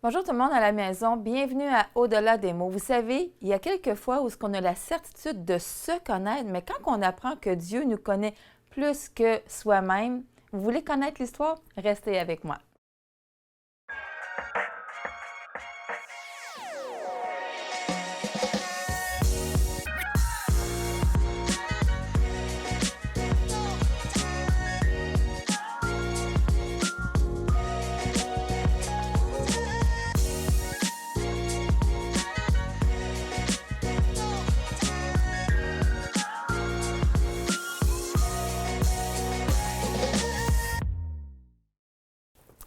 Bonjour tout le monde à la maison, bienvenue à Au-delà des mots. Vous savez, il y a quelques fois où on a la certitude de se connaître, mais quand on apprend que Dieu nous connaît plus que soi-même, vous voulez connaître l'histoire? Restez avec moi.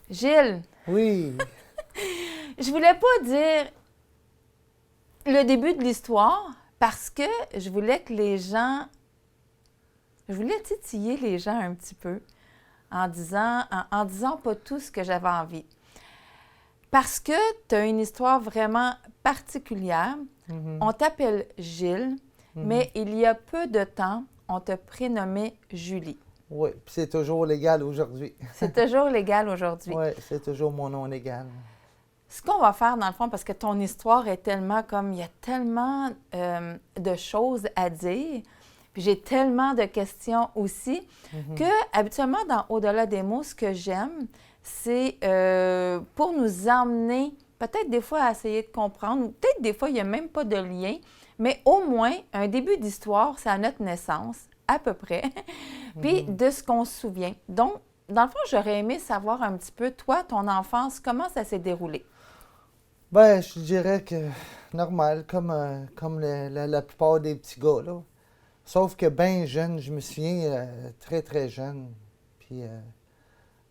Gilles, Oui, je voulais pas dire le début de l'histoire parce que je voulais que je voulais titiller les gens un petit peu en disant pas tout ce que j'avais envie. Parce que tu as une histoire vraiment particulière. On t'appelle Gilles, mais il y a peu de temps, on t'a prénommé Julie. oui. Puis c'est toujours légal aujourd'hui. C'est toujours légal aujourd'hui. Oui, c'est toujours mon nom légal. Ce qu'on va faire, dans le fond, parce que ton histoire est tellement comme, il y a tellement de choses à dire, puis j'ai tellement de questions aussi, que habituellement, dans Au-delà des mots, ce que j'aime, c'est pour nous emmener, peut-être des fois à essayer de comprendre, ou peut-être des fois, il n'y a même pas de lien, mais au moins, un début d'histoire, c'est à notre naissance, à peu près, puis de ce qu'on se souvient. Donc, dans le fond, j'aurais aimé savoir un petit peu, toi, ton enfance, comment ça s'est déroulé? Ben, je dirais que normal, comme la plupart des petits gars, là. Sauf que bien jeune, je me souviens très, très jeune. Puis,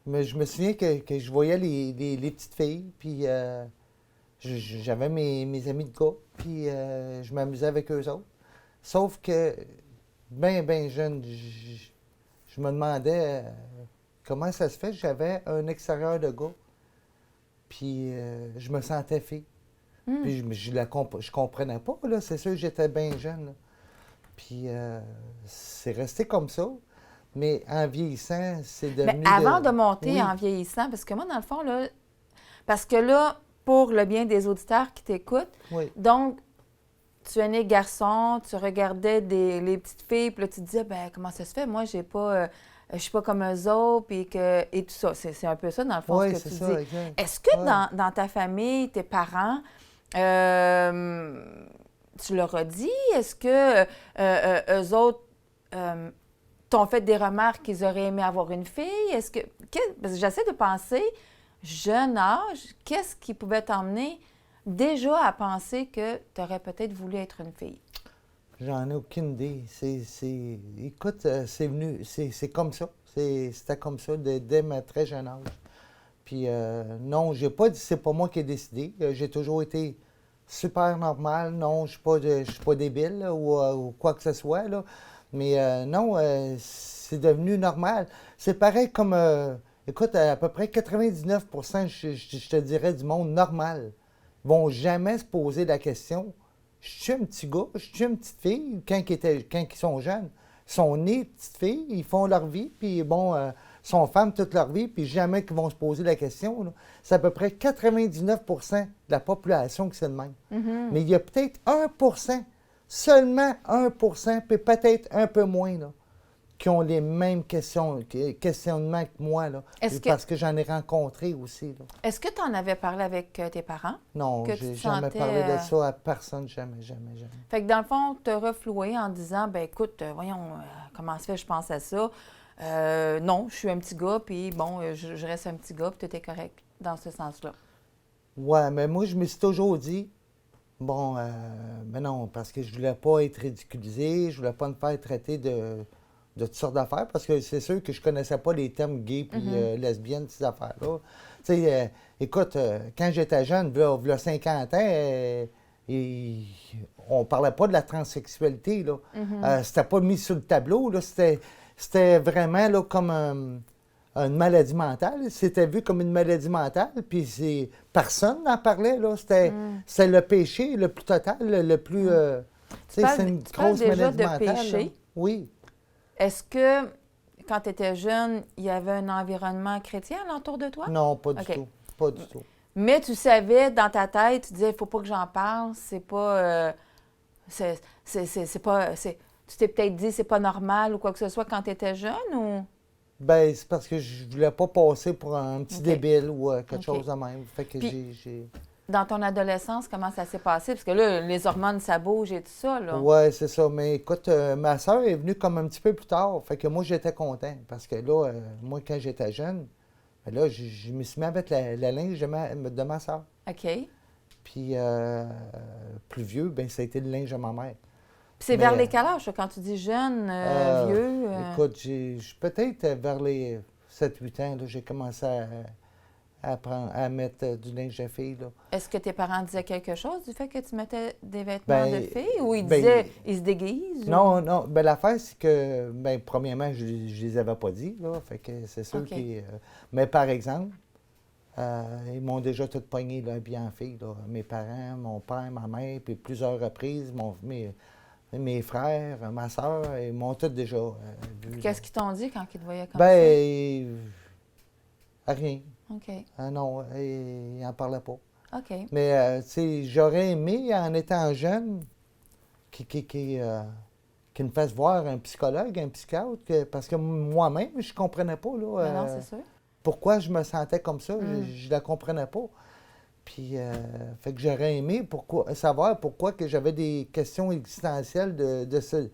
mais je me souviens que je voyais les petites filles, puis j'avais mes amis de gars, puis je m'amusais avec eux autres. Sauf que, bien jeune, je me demandais comment ça se fait que j'avais un extérieur de gars, puis je me sentais fille. Puis je comprenais pas, là. C'est sûr que j'étais bien jeune, là. Puis c'est resté comme ça. Mais en vieillissant, c'est devenu... Mais avant de monter Oui. en vieillissant, parce que moi, dans le fond, là, parce que là, pour le bien des auditeurs qui t'écoutent, Oui. donc, tu es né garçon, tu regardais les petites filles, puis là, tu te disais, ben comment ça se fait? Moi, je suis pas comme eux autres, et tout ça. C'est un peu ça, dans le fond, Oui, ce que c'est tu ça, dis. exact. Est-ce que Ouais. dans ta famille, tes parents, tu leur as dit? Est-ce que eux autres t'ont fait des remarques qu'ils auraient aimé avoir une fille? Parce que j'essaie de penser, jeune âge, qu'est-ce qui pouvait t'emmener déjà à penser que tu aurais peut-être voulu être une fille? J'en ai aucune idée. Écoute, c'est venu, c'est comme ça. C'était comme ça dès ma très jeune âge. Puis non, j'ai pas dit, c'est pas moi qui ai décidé. J'ai toujours été super normal. Non, je suis pas débile là, ou quoi que ce soit, là. Mais non, c'est devenu normal. C'est pareil comme, écoute, à peu près 99%, je te dirais, du monde normal vont jamais se poser la question, je suis un petit gars, je suis une petite fille, quand ils sont jeunes. Ils sont nés petites filles, ils font leur vie, puis bon, sont femmes toute leur vie, puis jamais qu'ils vont se poser la question, là. C'est à peu près 99% de la population qui c'est de même. Mais il y a peut-être 1%, seulement 1%, puis peut-être un peu moins, là, qui ont les mêmes questionnements que moi, là, parce que j'en ai rencontré aussi, là. Est-ce que tu en avais parlé avec tes parents? Non, Que tu j'ai te jamais sentais, parlé de ça à personne, jamais. Fait que dans le fond, te reflouer en disant, ben écoute, voyons, comment se fait, je pense à ça. Non, je suis un petit gars, puis bon, je reste un petit gars, puis tout est correct dans ce sens-là. Ouais, mais moi, je me suis toujours dit, bon, mais non, parce que je voulais pas être ridiculisé, je voulais pas me faire traiter de toutes sortes d'affaires, parce que c'est sûr que je connaissais pas les termes gay puis lesbienne, ces affaires-là. Tu sais, écoute, quand j'étais jeune, v'là 50 ans, on parlait pas de la transsexualité, là. C'était pas mis sur le tableau, là. C'était vraiment là, comme une maladie mentale. C'était vu comme une maladie mentale, puis personne n'en parlait, là. C'était le péché le plus total, le plus... tu sais, c'est une grosse déjà maladie de mentale. péché. Là. Oui. Est-ce que, quand tu étais jeune, il y avait un environnement chrétien alentour de toi? Non, pas du OK. tout. Pas du tout. Mais tu savais, dans ta tête, tu disais, il faut pas que j'en parle, c'est pas... c'est pas... Tu t'es peut-être dit, c'est pas normal ou quoi que ce soit quand tu étais jeune ou... Ben, c'est parce que je voulais pas passer pour un petit OK. débile ou quelque OK. chose de même. Fait que Puis- j'ai... Dans ton adolescence, comment ça s'est passé? Parce que là, les hormones, ça bouge et tout ça, là. Ouais, c'est ça. Mais écoute, ma soeur est venue comme un petit peu plus tard. Fait que moi, j'étais content. Parce que là, moi, quand j'étais jeune, ben là, je me suis mis avec la linge de ma soeur. OK. Puis, plus vieux, ben ça a été le linge de ma mère. Puis c'est Mais, vers les quel âge, ça, quand tu dis jeune, vieux? Écoute, peut-être vers les 7-8 ans, là, j'ai commencé à mettre du linge de fille. Là. Est-ce que tes parents disaient quelque chose du fait que tu mettais des vêtements de fille? Ou ils ben, disaient, ils se déguisent? Non, non. Ben, l'affaire, c'est que, ben, premièrement, je les avais pas dit, là. Fait que c'est sûr OK. mais par exemple, ils m'ont déjà tout pogné, là, habillé en fille, là. Mes parents, mon père, ma mère, puis plusieurs reprises, mes frères, ma soeur, ils m'ont tous déjà vu. Qu'est-ce qu'ils t'ont dit quand ils te voyaient comme Ben, rien. ça? OK. Ah non, ils n'en parlaient pas. OK. Mais, tu sais, j'aurais aimé, en étant jeune, qui me fasse voir un psychologue, un psychiatre, parce que moi-même, je comprenais pas, là, Non, c'est sûr. pourquoi je me sentais comme ça. Mm. Je la comprenais pas. Puis, fait que j'aurais aimé savoir pourquoi que j'avais des questions existentielles de cette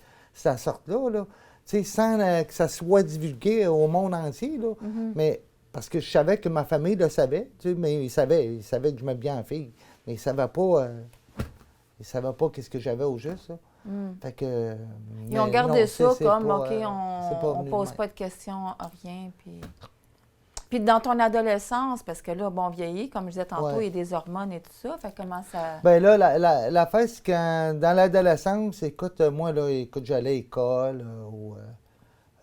sorte-là, là. Tu sais, sans que ça soit divulgué au monde entier, là. Mhm. Mais parce que je savais que ma famille le savait, tu sais, mais ils savaient que je m'habillais en fille. Mais ils savaient pas qu'est-ce que j'avais au juste, là. Mm. Fait que, Ils ont mais gardé non, ça c'est comme, pas, OK, c'est pas on venu de pose même. pas de questions, rien. Puis dans ton adolescence, parce que là, bon, vieilli, comme je disais tantôt, Ouais. il y a des hormones et tout ça. Fait comment ça... Ben là, l'affaire, c'est que dans l'adolescence, écoute, moi, là, écoute, j'allais à l'école,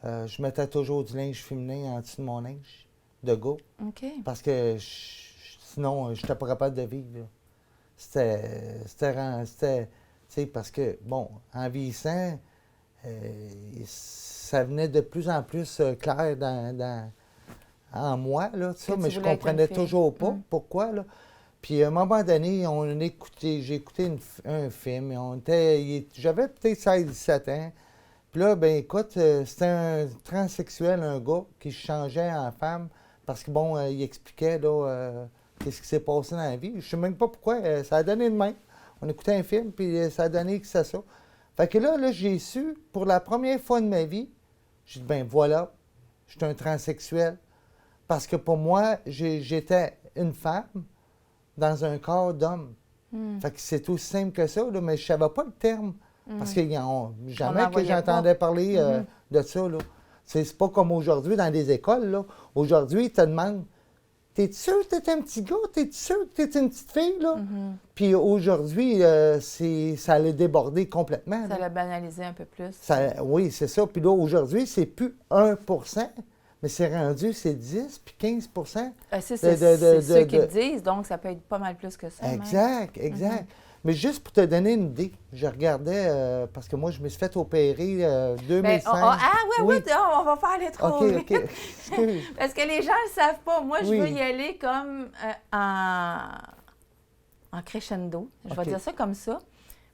je mettais toujours du linge féminin en dessous de mon linge de gars, OK. parce que sinon, je n'étais pas capable de vivre, là. Tu sais, parce que, bon, en vieillissant, ça venait de plus en plus clair en moi, là, tout ça, Que mais tu je voulais être une comprenais fille. toujours pas Mm. pourquoi, là. Puis à un moment donné, j'ai écouté un film, j'avais peut-être 16-17 ans. Puis là, ben écoute, c'était un transsexuel, un gars, qui se changeait en femme, parce que, bon, il expliquait, là, qu'est-ce qui s'est passé dans la vie. Je sais même pas pourquoi, ça a donné de même. On écoutait un film, puis ça a donné que c'est ça. Fait que là, j'ai su, pour la première fois de ma vie, j'ai dit, ben voilà, je suis un transsexuel. Parce que pour moi, j'étais une femme dans un corps d'homme. Mm. Fait que c'est aussi simple que ça, là, mais je savais pas le terme. Parce que jamais On que n'en voyait j'entendais parler Mhm. de ça, là. C'est pas comme aujourd'hui dans les écoles, là. Aujourd'hui, ils te demandent, t'es sûr que t'es un petit gars? T'es sûr que t'es une petite fille, là? Mhm. Puis aujourd'hui, ça allait déborder complètement, Ça là. l'a banalisé un peu plus. Oui, c'est ça. Puis là, aujourd'hui, c'est plus 1%, mais c'est rendu, c'est 10 puis 15%. C'est de- ceux de- qui le de- disent, donc ça peut être pas mal plus que ça. même. Exact, exact. Mais juste pour te donner une idée, je regardais, parce que moi, je me suis fait opérer Ben, 2005. oui, on va faire les trop OK, vite. OK. Excuse. Parce que les gens ne le savent pas. Moi, je Oui. veux y aller comme en crescendo. Je vais OK. dire ça comme ça,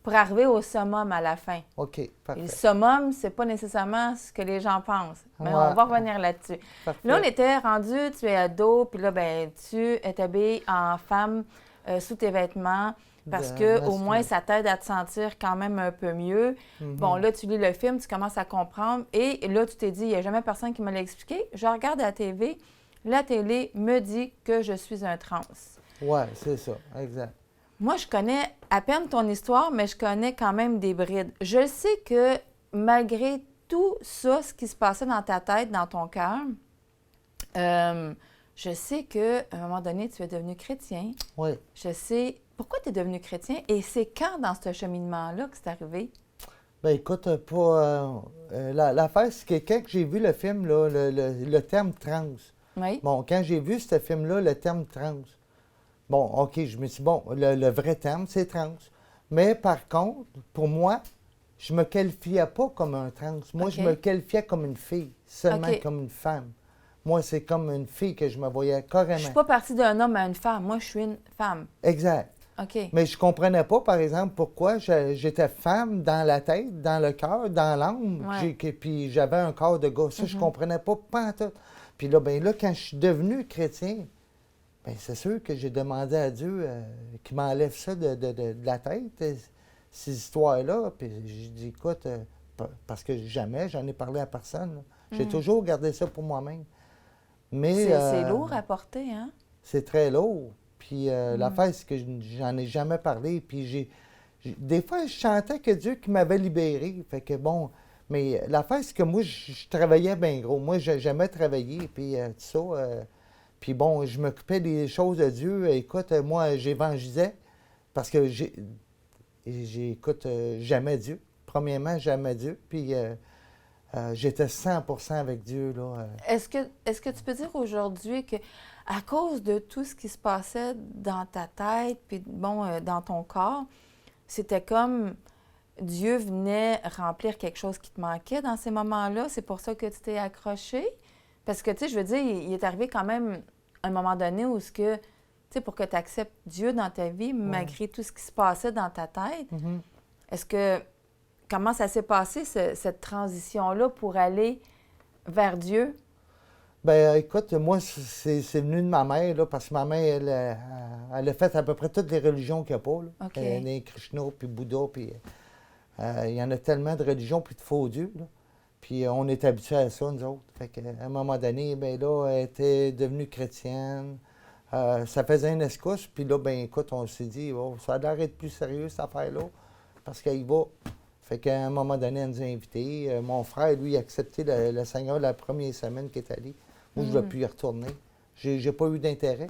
pour arriver au summum à la fin. OK, Et le parfait. summum, c'est pas nécessairement ce que les gens pensent. Mais Ouais. on va revenir là-dessus. Parfait. Là, on était rendu, tu es ado, puis là, ben, tu es habillée en femme sous tes vêtements parce De que au masculin. moins, ça t'aide à te sentir quand même un peu mieux. Mhm. Bon, là, tu lis le film, tu commences à comprendre et là, tu t'es dit, il n'y a jamais personne qui me l'a expliqué. Je regarde la TV, la télé me dit que je suis un trans. Ouais, c'est ça, exact. Moi, je connais à peine ton histoire, mais je connais quand même des brides. Je sais que malgré tout ça, ce qui se passait dans ta tête, dans ton cœur, je sais qu'à un moment donné, tu es devenu chrétien. Oui. Je sais pourquoi tu es devenu chrétien et c'est quand dans ce cheminement-là que c'est arrivé? Ben écoute, l'affaire, c'est que quand j'ai vu le film, là, le terme trans, Oui. bon, quand j'ai vu ce film-là, le terme trans, bon, OK, je me suis dit, bon, le vrai terme, c'est trans. Mais par contre, pour moi, je me qualifiais pas comme un trans. Moi, OK. je me qualifiais comme une fille, seulement OK. comme une femme. Moi, c'est comme une fille que je me voyais Je carrément. suis pas partie d'un homme à une femme. Moi, je suis une femme. Exact. OK. Mais je comprenais pas, par exemple, pourquoi j'étais femme dans la tête, dans le cœur, dans l'âme, Ouais. puis j'avais un corps de gars. Ça, je comprenais pas pantoute. Puis là, ben là, quand je suis devenu chrétien, ben c'est sûr que j'ai demandé à Dieu qu'il m'enlève ça de la tête, ces histoires-là. Puis j'ai dit, écoute, parce que jamais j'en ai parlé à personne, là. J'ai toujours gardé ça pour moi-même. Mais C'est lourd à porter, hein? c'est très lourd. Puis l'affaire, c'est que j'en ai jamais parlé. Puis des fois, je chantais que Dieu qui m'avait libéré. Fait que bon, mais l'affaire, c'est que moi, je travaillais bien gros. Moi, j'aimais travailler, puis tout ça. Puis bon, je m'occupais des choses de Dieu. Écoute, moi, j'évangélisais parce que écoute, j'aimais Dieu. Premièrement, j'aimais Dieu. Puis j'étais 100% avec Dieu, là. Est-ce que tu peux dire aujourd'hui que à cause de tout ce qui se passait dans ta tête, puis bon, dans ton corps, c'était comme Dieu venait remplir quelque chose qui te manquait dans ces moments-là? C'est pour ça que tu t'es accroché? Parce que, tu sais, je veux dire, il est arrivé quand même un moment donné où ce que, tu sais, pour que tu acceptes Dieu dans ta vie, malgré tout ce qui se passait dans ta tête, Mhm. est-ce que, comment ça s'est passé, cette transition-là, pour aller vers Dieu? Ben, écoute, moi, c'est venu de ma mère, là, parce que ma mère, elle a fait à peu près toutes les religions qu'il n'y a pas, là. OK. Elle est Krishna, puis Bouddha, puis il y en a tellement de religions, puis de faux dieux, là. Puis on est habitués à ça, nous autres. Fait qu'à un moment donné, ben là, elle était devenue chrétienne. Ça faisait une escousse, puis là, ben écoute, on s'est dit, oh, ça a l'air d'être plus sérieux, cette affaire-là, parce qu'il va. Fait qu'à un moment donné, elle nous a invités. Mon frère, lui, a accepté le Seigneur la première semaine qu'il est allé. Moi, je ne vais plus y retourner. J'ai pas eu d'intérêt.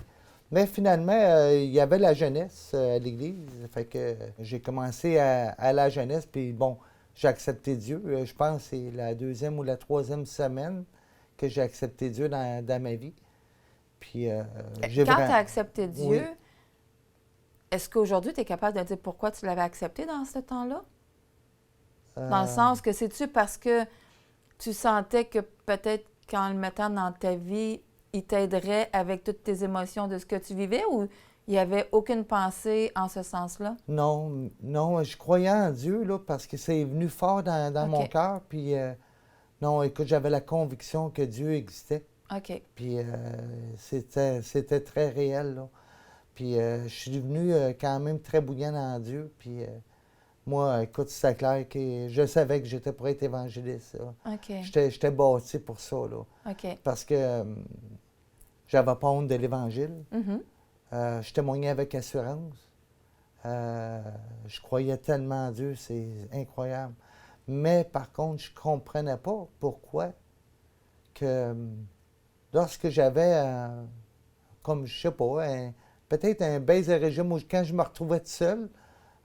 Mais finalement, il y avait la jeunesse à l'église. Fait que j'ai commencé à la jeunesse, puis bon, j'ai accepté Dieu. Je pense que c'est la deuxième ou la troisième semaine que j'ai accepté Dieu dans ma vie. Puis Quand tu as accepté Dieu, Oui. est-ce qu'aujourd'hui, tu es capable de dire pourquoi tu l'avais accepté dans ce temps-là? Dans le Euh, sens que c'est-tu parce que tu sentais que peut-être qu'en le mettant dans ta vie, il t'aiderait avec toutes tes émotions de ce que tu vivais, ou il n'y avait aucune pensée en ce sens-là? Non, non, je croyais en Dieu, là, parce que c'est venu fort dans mon OK. cœur. Puis non, écoute, j'avais la conviction que Dieu existait. OK. Puis c'était très réel, là. Puis je suis devenu quand même très bouillant en Dieu. Puis moi, écoute, c'était clair que je savais que j'étais pour être évangéliste, là. OK. J'étais bâti pour ça, là. OK. Parce que j'avais pas honte de l'Évangile. Mhm. Je témoignais avec assurance. Je croyais tellement en Dieu, c'est incroyable. Mais par contre, je ne comprenais pas pourquoi que lorsque j'avais, comme je sais pas, peut-être un baiser régime où quand je me retrouvais tout seul,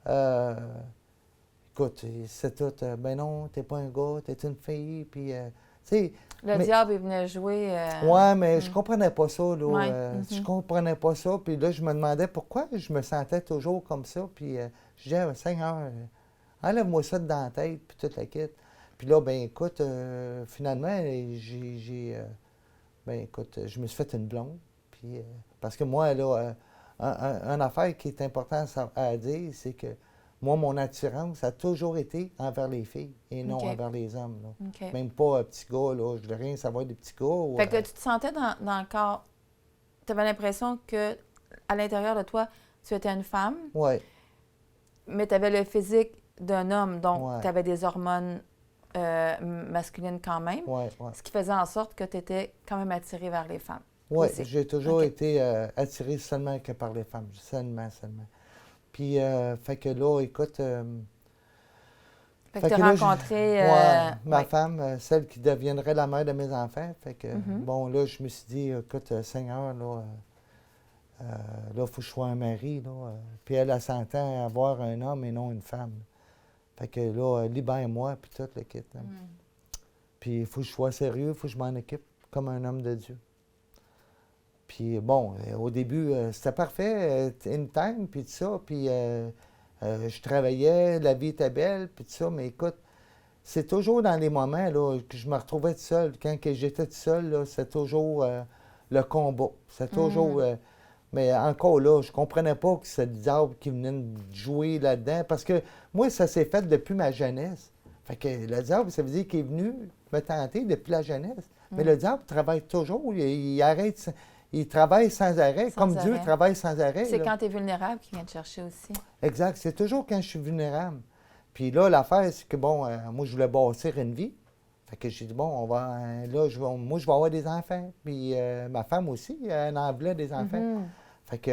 euh, écoute, c'est tout, ben non, t'es pas un gars, t'es une fille, puis, tu sais, Le mais- diable, il venait jouer. ouais, mais je comprenais pas ça, là. Ouais, Je comprenais pas ça. Puis là, je me demandais pourquoi je me sentais toujours comme ça. Puis je disais, Seigneur, enlève-moi ça de dans la tête, puis toute la quête. Puis là, ben écoute, finalement, ben écoute, je me suis fait une blonde. Puis, parce que moi, là, une affaire qui est importante à dire, c'est que moi, mon attirance a toujours été envers les filles et non OK. envers les hommes, là. OK. Même pas un petit gars, là. Je voulais rien savoir des petits gars. Ou, Fait que tu te sentais dans le corps. Tu avais l'impression que à l'intérieur de toi, tu étais une femme, ouais, mais tu avais le physique d'un homme, donc Ouais. tu avais des hormones masculines quand même, ouais, ouais. ce qui faisait en sorte que tu étais quand même attiré vers les femmes. Ouais, aussi. j'ai toujours OK. été attiré seulement que par les femmes. Seulement, seulement. Puis, fait que là, écoute. Fait que tu as là, rencontré. ouais, ma ouais. femme, celle qui deviendrait la mère de mes enfants. Fait que, Mhm. bon, là, je me suis dit, écoute, Seigneur, là, il faut que je sois un mari, là. Puis elle s'entend avoir un homme et non une femme. Fait que là, libère-moi, puis tout le kit, là. Mm. Puis il faut que je sois sérieux, il faut que je m'en occupe comme un homme de Dieu. Puis bon, au début, c'était parfait, anytime, puis tout ça. Puis je travaillais, la vie était belle, puis tout ça. Mais écoute, c'est toujours dans les moments là, que je me retrouvais tout seul. Quand que j'étais tout seul, là, c'est toujours le combat. C'est toujours. Mais encore là, je comprenais pas que c'est le diable qui venait de jouer là-dedans. Parce que moi, ça s'est fait depuis ma jeunesse. Fait que le diable, ça veut dire qu'il est venu me tenter depuis la jeunesse. Mais le diable travaille toujours. Il arrête. Il travaille sans arrêt, comme Dieu travaille sans arrêt. C'est là. quand tu es vulnérable qu'il vient te chercher aussi. Exact. C'est toujours quand je suis vulnérable. Puis là, l'affaire, c'est que, bon, moi, je voulais bâtir une vie. Fait que j'ai dit, bon, on va. Là, moi, je vais avoir des enfants. Puis ma femme aussi, elle en voulait des enfants. Fait que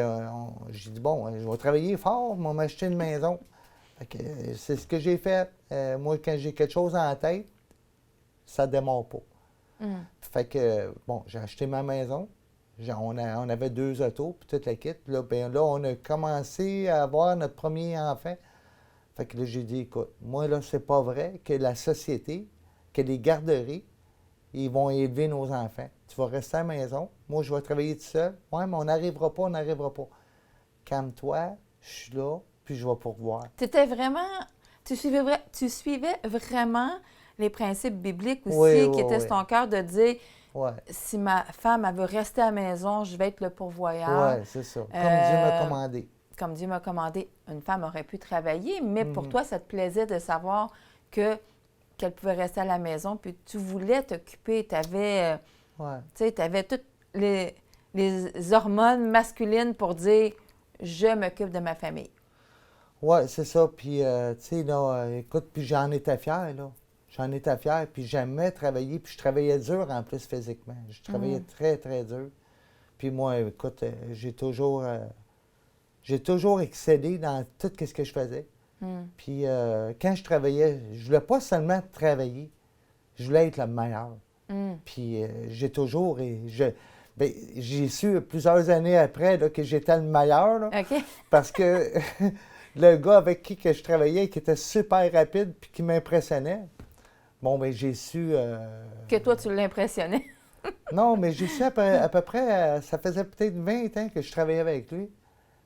j'ai dit, bon, je vais travailler fort, je vais m'acheter une maison. Fait que c'est ce que j'ai fait. Moi, quand j'ai quelque chose en tête, ça ne démarre pas. Fait que, bon, j'ai acheté ma maison. On avait 2 autos, puis toute la kit. Là, là, on a commencé à avoir notre premier enfant. Fait que là, j'ai dit, écoute, moi, là, c'est pas vrai que la société, que les garderies, ils vont élever nos enfants. Tu vas rester à la maison. Moi, je vais travailler tout seul. Ouais, mais on n'arrivera pas, on n'arrivera pas. Calme-toi, je suis là, puis je vais pourvoir. T'étais vraiment... Tu suivais vraiment les principes bibliques aussi, Oui, qui étaient sur ton cœur de dire... Ouais. Si ma femme, elle veut rester à la maison, je vais être le pourvoyeur. Oui, c'est ça. Comme Dieu m'a commandé. Comme Dieu m'a commandé. Une femme aurait pu travailler, mais pour toi, ça te plaisait de savoir qu'elle pouvait rester à la maison, puis tu voulais t'occuper. Tu avais, toutes les hormones masculines pour dire « je m'occupe de ma famille ». Oui, c'est ça. Puis, tu sais, là, écoute, puis j'en étais fier, là. J'en étais fier, puis j'aimais travailler, puis je travaillais dur en plus physiquement. Je travaillais très, très dur. Puis moi, écoute, j'ai toujours excellé dans tout ce que je faisais. Puis quand je travaillais, je voulais pas seulement travailler, je voulais être le meilleur. Puis j'ai toujours... j'ai su plusieurs années après là, que j'étais le meilleur, là, parce que le gars avec qui que je travaillais, qui était super rapide puis qui m'impressionnait, bon, bien, j'ai su... Que toi, tu l'impressionnais. Non, mais j'ai su à peu près, ça faisait peut-être 20 ans que je travaillais avec lui,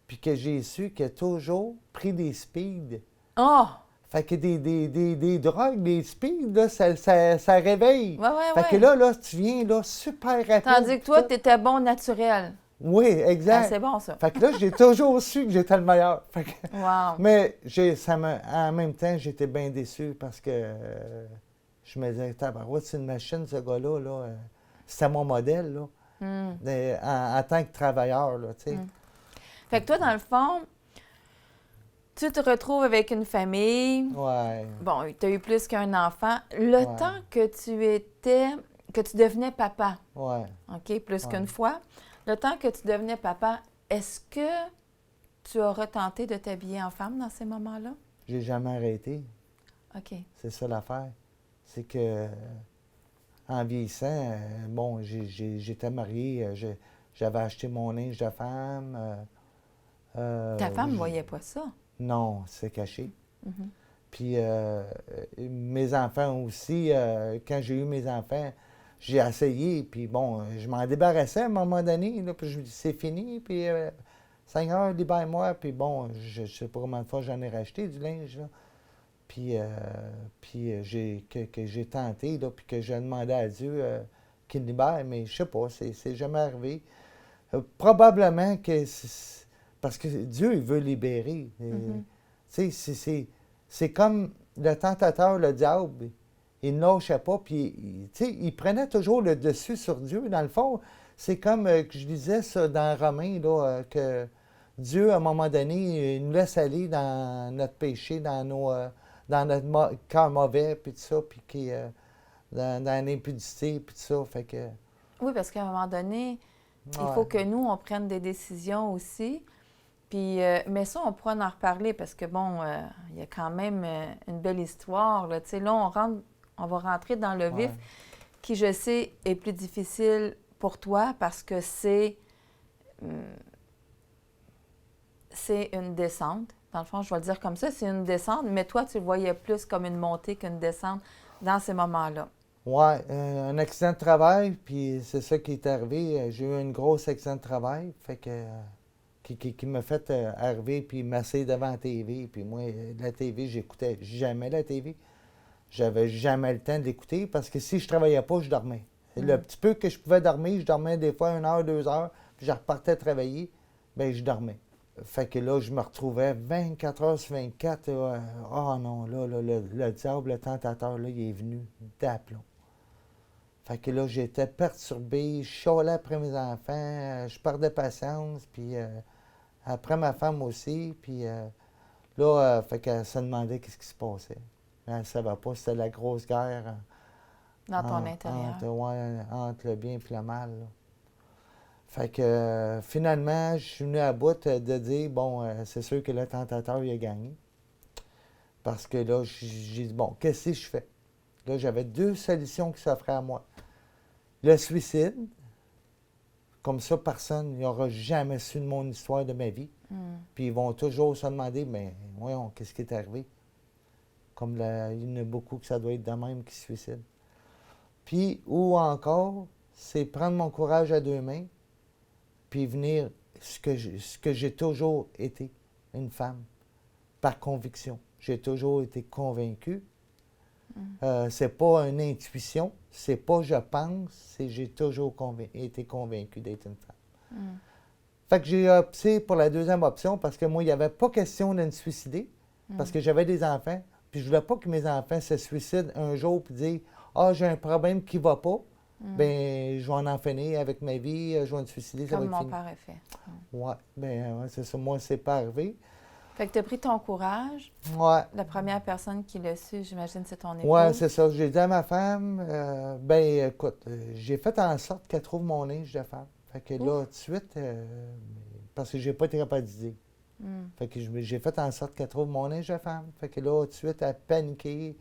puis que j'ai su qu'il a toujours pris des speeds. Oh! Fait que des drogues, des speeds, là, ça réveille. Ouais. Fait que là, tu viens là, super rapide. Tandis que toi, tu étais bon naturel. Oui, exact. Ah, c'est bon, ça. Fait que là, j'ai toujours su que j'étais le meilleur. Fait que, wow! Mais en même temps, j'étais bien déçu parce que je me disais, tabarouette, c'est une machine, ce gars-là. Là, c'était mon modèle, là, en tant que travailleur, là, tu sais. Fait que toi, dans le fond, tu te retrouves avec une famille. Ouais. Bon, tu as eu plus qu'un enfant. Le temps que tu devenais papa, OK, plus qu'une fois, le temps que tu devenais papa, est-ce que tu as retenté de t'habiller en femme dans ces moments-là? J'ai jamais arrêté. OK. C'est ça l'affaire. C'est que en vieillissant, bon, j'étais marié, j'avais acheté mon linge de femme. Ta femme ne voyait pas ça? Non, c'est caché. Puis mes enfants aussi, quand j'ai eu mes enfants, j'ai essayé, puis bon, je m'en débarrassais à un moment donné, là, puis je me dis, c'est fini, puis Seigneur, libère-moi, puis bon, je sais pas combien de fois j'en ai racheté du linge, là. Puis, j'ai tenté, là, puis que j'ai demandé à Dieu qu'il me libère, mais je sais pas, c'est jamais arrivé. Probablement que parce que Dieu, il veut libérer. Tu sais, c'est comme le tentateur, le diable, il ne lâchait pas, puis tu sais, il prenait toujours le dessus sur Dieu. Dans le fond, c'est comme que je disais ça dans Romains, là, que Dieu, à un moment donné, il nous laisse aller dans notre péché, dans notre cœur mauvais, puis tout ça, puis dans l'impudicité, puis tout ça. Fait que... Oui, parce qu'à un moment donné, il faut que nous, on prenne des décisions aussi. Puis, mais ça, on pourra en reparler parce que, bon, il y a quand même une belle histoire. Là, on va rentrer dans le vif, qui, je sais, est plus difficile pour toi parce que c'est une descente. Dans le fond, je vais le dire comme ça, c'est une descente, mais toi, tu le voyais plus comme une montée qu'une descente dans ces moments-là. Oui, un accident de travail, puis c'est ça qui est arrivé. J'ai eu un gros accident de travail, fait que... Qui m'a fait arriver puis m'asseoir devant la TV. Puis moi, la TV, j'écoutais jamais la TV. j'avais jamais le temps d'écouter parce que si je travaillais pas, je dormais. Le petit peu que je pouvais dormir, je dormais des fois 1 heure, 2 heures, puis je repartais travailler, bien, je dormais. Fait que là, je me retrouvais 24 heures sur 24. Oh non, là, le diable, le tentateur, là, il est venu d'aplomb. Fait que là, j'étais perturbé, je chialais après mes enfants, je perdais patience, puis après ma femme aussi, puis là, fait qu'elle se demandait qu'est-ce qui se passait. Elle ne savait pas, c'était la grosse guerre Dans ton intérieur. entre le bien et le mal, là. Fait que finalement, je suis venu à bout de dire, bon, c'est sûr que le tentateur, il a gagné. Parce que là, j'ai dit, bon, qu'est-ce que je fais? Là, j'avais 2 solutions qui s'offraient à moi. Le suicide, comme ça, personne n'aura jamais su de mon histoire de ma vie. Puis ils vont toujours se demander, mais voyons, qu'est-ce qui est arrivé? Comme il y en a beaucoup que ça doit être de même qui se suicident. Puis, ou encore, c'est prendre mon courage à 2 mains, puis venir ce que j'ai toujours été, une femme, par conviction. J'ai toujours été convaincue. C'est pas une intuition, c'est pas je pense, c'est j'ai toujours été convaincue d'être une femme. Fait que j'ai opté pour la 2e option parce que moi, il n'y avait pas question de me suicider parce que j'avais des enfants. Puis je voulais pas que mes enfants se suicident un jour et disent « Ah, j'ai un problème qui va pas. Ben, je vais en finir avec ma vie, je vais me suicider, ça va Comme être mon fini. père a fait. Ouais, ben, c'est ça. Moi, c'est pas arrivé. Fait que tu as pris ton courage. Ouais. La première personne qui l'a su, j'imagine, c'est ton épouse. Ouais, c'est ça. J'ai dit à ma femme, ben, écoute, j'ai fait en sorte qu'elle trouve mon linge de femme. Fait que là, tout de suite, parce que j'ai pas été capable de dire. Fait que j'ai fait en sorte qu'elle trouve mon linge de femme. Fait que là, tout de suite, elle a paniqué.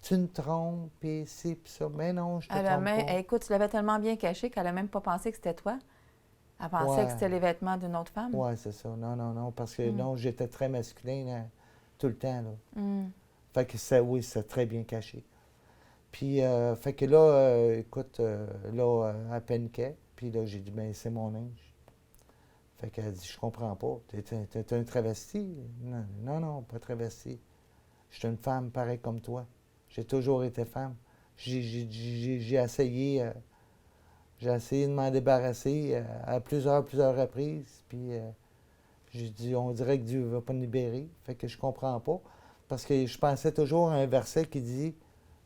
Tu me trompes, puis ci, puis ça. Mais non, je te trompe pas. Écoute, tu l'avais tellement bien caché qu'elle n'a même pas pensé que c'était toi. Elle pensait que c'était les vêtements d'une autre femme. Oui, c'est ça. Non, parce que non, j'étais très masculin là, tout le temps. Là. Fait que ça, oui, c'est très bien caché. Puis, fait que là, écoute, là, elle paniquait. Puis là, j'ai dit, ben c'est mon linge. Fait qu'elle dit, je comprends pas. T'es un travesti? Non, pas travesti. Je suis une femme pareille comme toi. J'ai toujours été femme. J'ai essayé... J'ai essayé de m'en débarrasser à plusieurs reprises. Puis j'ai dit, on dirait que Dieu ne va pas nous libérer. Fait que je comprends pas. Parce que je pensais toujours à un verset qui dit,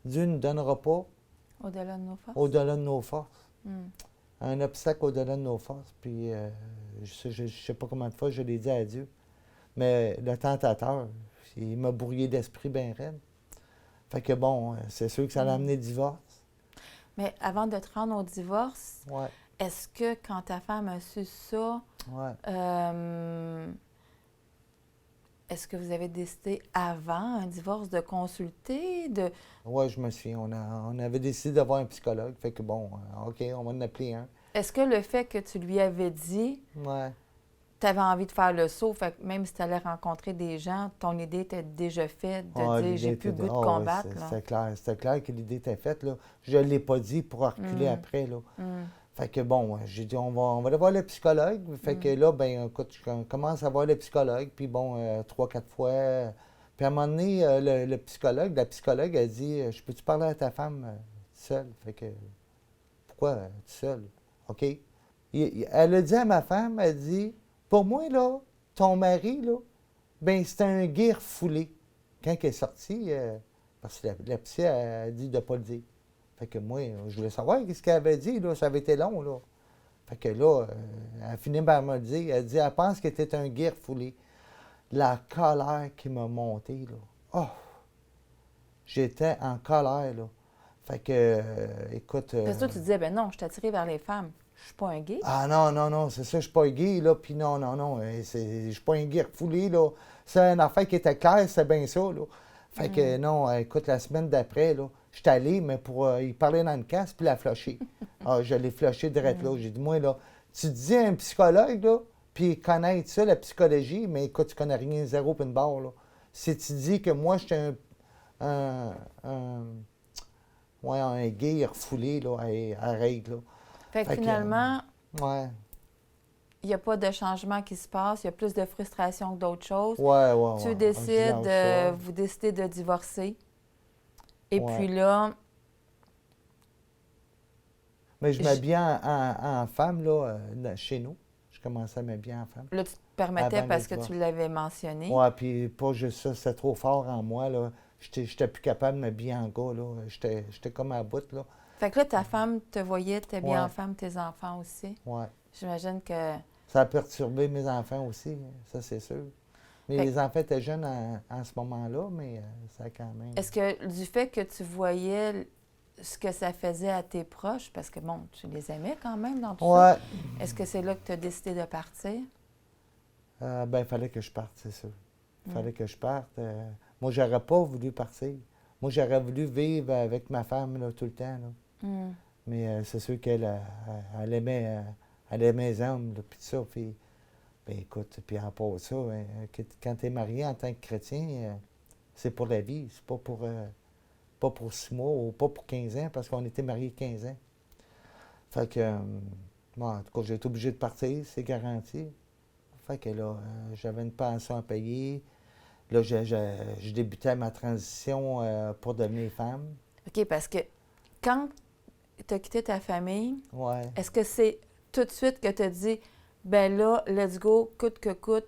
Dieu ne donnera pas au-delà de nos forces. Au-delà de nos forces. Un obstacle au-delà de nos forces. Puis je ne sais pas combien de fois je l'ai dit à Dieu. Mais le tentateur, il m'a brouillé d'esprit bien raide. Fait que bon, c'est sûr que ça allait amener le divorce. Mais avant de te rendre au divorce, Ouais. est-ce que quand ta femme a su ça, est-ce que vous avez décidé avant un divorce de consulter? Oui, je me souviens. On avait décidé d'avoir un psychologue. Fait que bon, OK, on va en appeler un. Est-ce que le fait que tu lui avais dit, tu avais envie de faire le saut, fait que même si tu allais rencontrer des gens, ton idée était déjà faite de dire j'ai plus le goût de combattre? Oui, c'était clair que l'idée était faite. Là. Je ne l'ai pas dit pour reculer après. Là. Fait que bon, j'ai dit on va aller voir le psychologue. Fait que là, ben écoute, je commence à voir le psychologue, puis bon, 3-4 fois. Puis à un moment donné, la psychologue a dit je peux-tu parler à ta femme seule? Fait que pourquoi seule? OK. Elle a dit à ma femme, elle dit pour moi, là, ton mari, là, ben c'était un gay refoulé. Quand elle est sortie, parce que la psy a dit de ne pas le dire. Fait que moi, je voulais savoir ce qu'elle avait dit, là. Ça avait été long, là. Fait que là, elle a fini par me le dire. Elle dit, elle pense que t'es un gay refoulé. La colère qui m'a monté, là. Oh! J'étais en colère, là. Fait que, écoute... Parce que toi, tu disais, ben non, je suis attirée vers les femmes. Je suis pas un gay. Ah non, c'est ça, je suis pas un gay, là. Puis non, je suis pas un gay refoulé, là. C'est une affaire qui était claire, c'est bien ça, là. Fait que non, écoute, la semaine d'après, là, je suis allé, mais pour y parler dans le casque, puis la flusher. Je l'ai flushé direct là. J'ai dit, moi, là, tu dis à un psychologue, là, puis connaître ça, la psychologie, mais écoute, tu connais rien, zéro puis une barre, là. Si tu dis que moi, j'étais un gay refoulé, là, arrête, là. Fait que finalement, ouais. Il n'y a pas de changement qui se passe, il y a plus de frustration que d'autres choses. Ouais. Vous décidez de divorcer. Et Ouais. puis là, Mais je Je- m'habillais en femme, là, chez nous. Je commençais à m'habiller en femme. là, tu te permettais Avant le parce que divorce. tu l'avais mentionné. Ouais, puis pas juste ça, c'était trop fort en moi, là. J'étais plus capable de m'habiller en gars, là. J'étais comme à bout, là. Fait que là, ta femme te voyait t'habiller Ouais. en femme, tes enfants aussi. Ouais. J'imagine que... Ça a perturbé mes enfants aussi, ça, c'est sûr. Mais Fait- les enfants étaient jeunes en ce moment-là, mais ça a quand même... Est-ce que du fait que tu voyais ce que ça faisait à tes proches, parce que bon, tu les aimais quand même dans tout ça, Ouais. est-ce que c'est là que tu as décidé de partir? Ben, il fallait que je parte, c'est sûr. Il Mm. fallait que je parte. Moi, j'aurais pas voulu partir. Moi, j'aurais voulu vivre avec ma femme, là, tout le temps, là. Mm. Mais c'est sûr qu'elle elle aimait les hommes, là, puis tout ça. Puis, ben, écoute, puis en part de ça, quand tu es marié en tant que chrétien, c'est pour la vie. C'est pas pour 6 mois ou pas pour 15 ans, parce qu'on était mariés 15 ans. Fait que, bon, en tout cas, j'ai été obligé de partir, c'est garanti. Fait que là, j'avais une pension à payer. Là, je débutais ma transition pour devenir femme. OK, parce que quand tu as quitté ta famille, Ouais. est-ce que c'est tout de suite que tu as dit, ben là, let's go, coûte que coûte,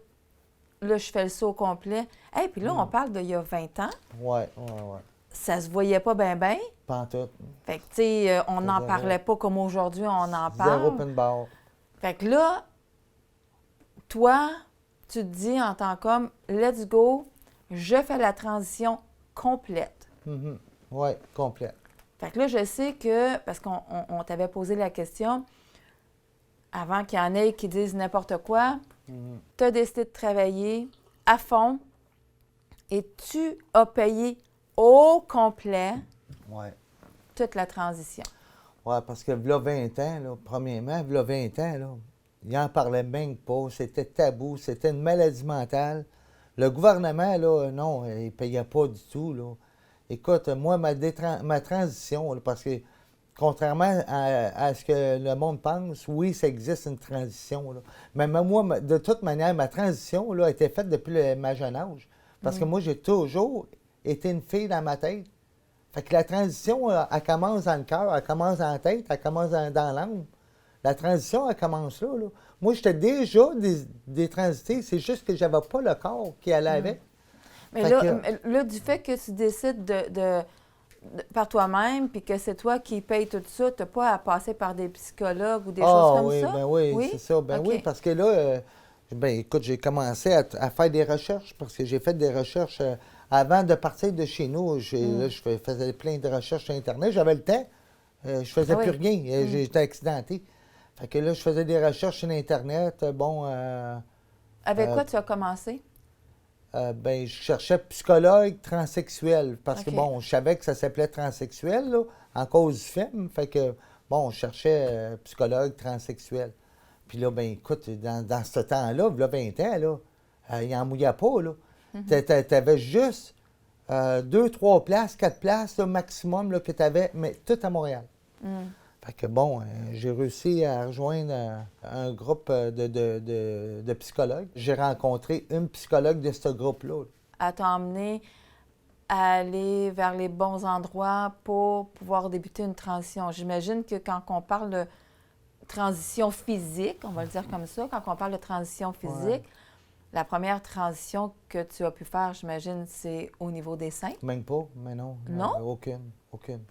là, je fais le saut au complet. Et puis là, on parle d'il y a 20 ans, Ouais. ça se voyait pas bien, bien. Pantoute. Fait que, tu sais, on n'en Zéro. parlait pas comme aujourd'hui, on en Zéro parle. open bar. Fait que là, toi, tu te dis en tant qu'homme, let's go, je fais la transition complète. Mhm. Ouais, complet. Fait que là, je sais que, parce qu'on t'avait posé la question, avant qu'il y en ait qui disent n'importe quoi, Mhm. tu as décidé de travailler à fond et tu as payé au complet Ouais. toute la transition. Ouais, parce que là, 20 ans, là, premièrement, là, 20 ans, là, ils n'en parlaient même pas. C'était tabou. C'était une maladie mentale. Le gouvernement, là, non, il ne payait pas du tout, là. Écoute, moi, ma transition, là, parce que contrairement à ce que le monde pense, oui, ça existe une transition, là. Mais moi, de toute manière, ma transition, là, a été faite depuis ma jeune âge. Parce que moi, j'ai toujours été une fille dans ma tête. Fait que la transition, elle commence dans le cœur, elle commence dans la tête, elle commence dans l'âme. La transition, elle commence là, là. Moi, j'étais déjà détransité, c'est juste que j'avais pas le corps qui allait avec. Mais Fait là, du fait que tu décides par toi-même, puis que c'est toi qui payes tout ça, tu n'as pas à passer par des psychologues ou des choses comme oui, ça? ben oui, c'est ça. Ben OK. oui, parce que là, ben écoute, j'ai commencé à faire des recherches, parce que j'ai fait des recherches avant de partir de chez nous. Là, je faisais plein de recherches sur Internet. J'avais le temps. Je faisais Ah oui. plus rien. J'étais accidenté. Fait que là, je faisais des recherches sur Internet. Avec quoi tu as commencé? Ben, je cherchais psychologue transsexuel parce OK. que, bon, je savais que ça s'appelait transsexuel, là, en cause du film. Fait que, bon, je cherchais psychologue transsexuel. Puis là, ben écoute, dans ce temps-là, là, 20 ans, là, il n'en mouillait pas, là. T'avais juste 2, 3 places, 4 places, là, maximum, là, que tu avais, mais tout à Montréal. Fait que bon, j'ai réussi à rejoindre un groupe de psychologues. J'ai rencontré une psychologue de ce groupe-là. À t'emmener à aller vers les bons endroits pour pouvoir débuter une transition. J'imagine que quand on parle de transition physique, on va le dire comme ça, quand on parle de transition physique, Ouais. la première transition que tu as pu faire, j'imagine, c'est au niveau des seins. Même pas, mais non. Non? Aucune.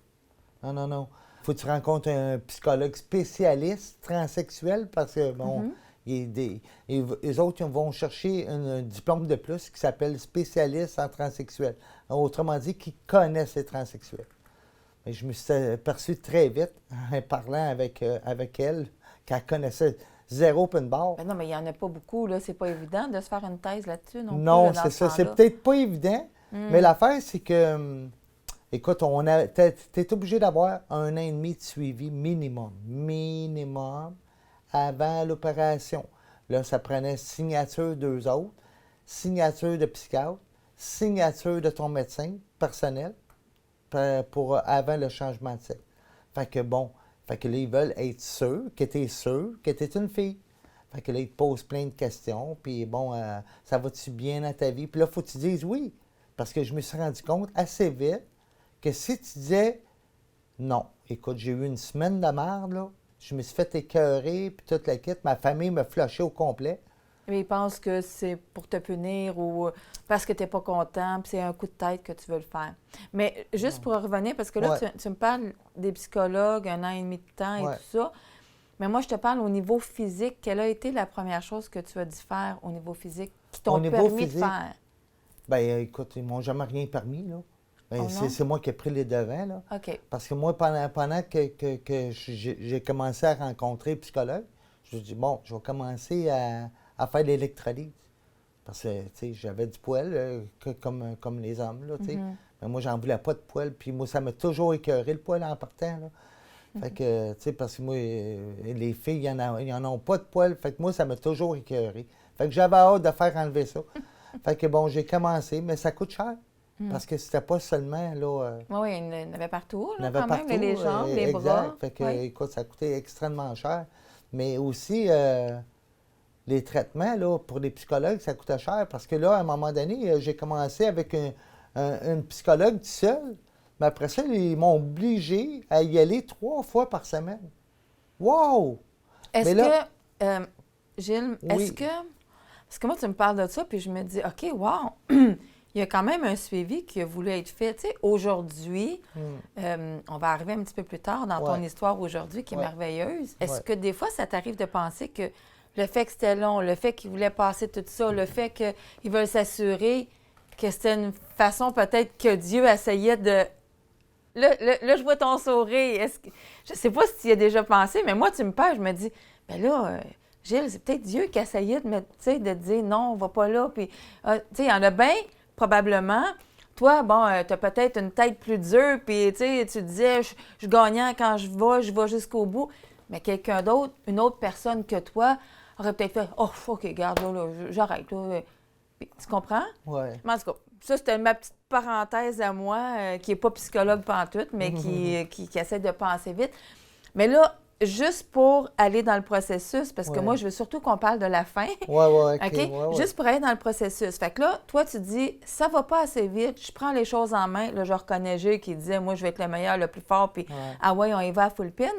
Non. Faut que tu rencontres un psychologue spécialiste transsexuel parce que, bon, les autres ils vont chercher un diplôme de plus qui s'appelle spécialiste en transsexuel. Autrement dit, qui connaissent les transsexuels. Mais je me suis aperçu très vite, en parlant avec elle, qu'elle connaissait zéro open bar. Ben non, mais il n'y en a pas beaucoup, là. C'est pas évident de se faire une thèse là-dessus non plus, Non, là, dans c'est ce ça. C'est temps-là. peut-être pas évident, mais l'affaire, c'est que, écoute, t'es obligé d'avoir 1 an et demi de suivi minimum, avant l'opération. Là, ça prenait signature d'eux autres, signature de psychiatre, signature de ton médecin personnel pour avant le changement de sexe. Fait que bon, fait que là, ils veulent être sûrs que tu es une fille. Fait que là, ils te posent plein de questions, puis bon, ça va-tu bien dans ta vie? Puis là, il faut que tu dises oui. Parce que je me suis rendu compte assez vite que si tu disais non, écoute, j'ai eu une semaine de merde, là, je me suis fait écœurer, puis toute la kit, ma famille m'a flashé au complet. Mais ils pensent que c'est pour te punir ou parce que tu n'es pas content, puis c'est un coup de tête que tu veux le faire. Mais juste pour revenir, parce que là, Ouais. tu me parles des psychologues, 1 an et demi de temps et Ouais. tout ça. Mais moi, je te parle au niveau physique. Quelle a été la première chose que tu as dû faire au niveau physique qui Au t'ont niveau permis physique, de faire? Ben écoute, ils m'ont jamais rien permis, là. Ben, Oh non? c'est moi qui ai pris les devants, là. OK. Parce que moi, pendant que j'ai commencé à rencontrer un psychologue, je me suis dit, bon, je vais commencer à faire de l'électrolyse. Parce que, tu sais, j'avais du poil, comme les hommes, là, tu sais. Mais moi, j'en voulais pas de poil. Puis moi, ça m'a toujours écœuré, le poil, en partant, là. Fait que, tu sais, parce que moi, les filles, ils en ont pas de poil. Fait que moi, ça m'a toujours écœuré. Fait que j'avais hâte de faire enlever ça. Fait que, bon, j'ai commencé, mais ça coûte cher. Parce que c'était pas seulement, là... Oui, il y en avait partout, il y là, en avait quand même. partout. Les jambes, les exact. bras. Fait que, Oui. écoute, ça coûtait extrêmement cher. Mais aussi, les traitements, là, pour les psychologues, ça coûtait cher. Parce que là, à un moment donné, j'ai commencé avec une psychologue tout seul. Mais après ça, ils m'ont obligé à y aller 3 fois par semaine. Wow! Est-ce Mais là- que, Gilles, Oui. est-ce que... Parce que moi, tu me parles de ça, puis je me dis, OK, wow, il y a quand même un suivi qui a voulu être fait. Tu sais, aujourd'hui, on va arriver un petit peu plus tard dans ton Ouais. histoire aujourd'hui qui est Ouais. merveilleuse. Est-ce Ouais. que des fois, ça t'arrive de penser que le fait que c'était long, le fait qu'ils voulaient passer tout ça, le fait qu'ils veulent s'assurer que c'était une façon peut-être que Dieu essayait de... Là, je vois ton sourire. Je sais pas si tu y as déjà pensé, mais moi, tu me parles, je me dis, ben là, Gilles, c'est peut-être Dieu qui essayait de mettre, tu sais, de te dire non, on va pas là. Puis, tu sais, il y en a bien, probablement. Toi, bon, tu as peut-être une tête plus dure, puis, tu sais, tu disais, je gagnais quand je vais jusqu'au bout. Mais quelqu'un d'autre, une autre personne que toi, aurait peut-être fait, oh, OK, regarde, là, j'arrête, là. Puis, tu comprends? Ouais. Mais en tout cas, ça, c'était ma petite parenthèse à moi, qui n'est pas psychologue pantoute, mais qui essaie de penser vite. Mais là, juste pour aller dans le processus, parce que Ouais. moi, je veux surtout qu'on parle de la fin. Ouais, OK. OK? Ouais, ouais. Juste pour aller dans le processus. Fait que là, toi, tu dis, ça va pas assez vite, je prends les choses en main. Là, je reconnais Gilles qui disait, moi, je vais être le meilleur, le plus fort, puis Ouais. ah ouais, on y va à full pin.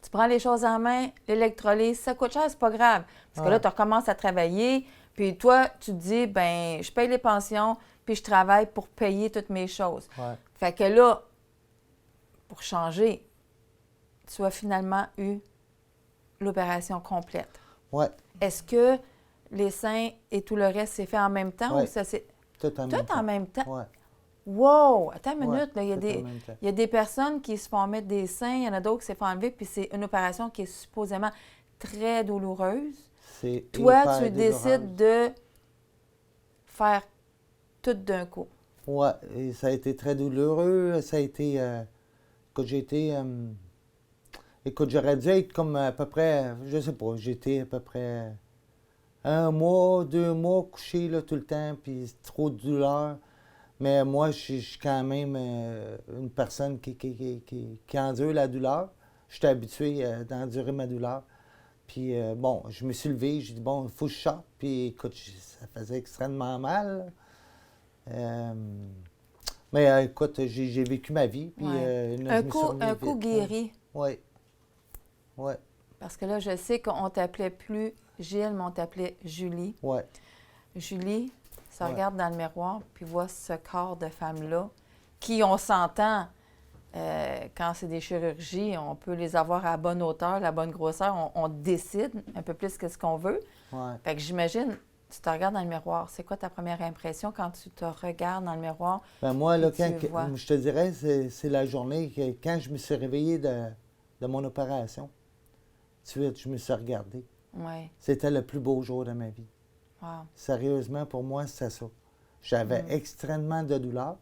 Tu prends les choses en main, l'électrolyse, ça coûte cher, c'est pas grave. Parce que là, Ouais. tu recommences à travailler, puis toi, tu te dis, ben je paye les pensions, puis je travaille pour payer toutes mes choses. Ouais. Fait que là, pour changer, tu as finalement eu l'opération complète. Ouais. Est-ce que les seins et tout le reste s'est fait en même temps Ouais. ou ça s'est... Tout en même Tout en temps. même temps? Ouais. Wow! Attends une Ouais, minute, là, il y a tout des... en même temps. Il y a des personnes qui se font mettre des seins, il y en a d'autres qui se font enlever, puis c'est une opération qui est supposément très douloureuse. C'est Toi, hyper tu douloureuse. décides de faire tout d'un coup. Ouais, et ça a été très douloureux. Ça a été. Écoute, j'ai été. Écoute, j'aurais dû être comme à peu près. Je sais pas, j'étais à peu près 1 mois, 2 mois couché là, tout le temps, puis trop de douleur. Mais moi, je suis quand même une personne qui endure la douleur. Je suis habitué d'endurer ma douleur. Puis bon, je me suis levé, j'ai dit, bon, il faut que je sorte. Puis écoute, ça faisait extrêmement mal. Mais écoute, j'ai vécu ma vie. Puis, Ouais. là, je me suis remis Un coup vite. guéri. Oui. Oui. Parce que là, je sais qu'on t'appelait plus Gilles, mais on t'appelait Julie. Oui. Julie se Ouais. regarde dans le miroir puis voit ce corps de femme-là qui, on s'entend, quand c'est des chirurgies, on peut les avoir à la bonne hauteur, la bonne grosseur. On décide un peu plus que ce qu'on veut. Ouais. Fait que j'imagine, tu te regardes dans le miroir. C'est quoi ta première impression quand tu te regardes dans le miroir? Ben moi, là, Puis tu vois. je te dirais, c'est la journée que quand je me suis réveillé de mon opération. Tout de suite, je me suis regardé. Oui. C'était le plus beau jour de ma vie. Wow. Sérieusement, pour moi, c'était ça. J'avais extrêmement de douleur,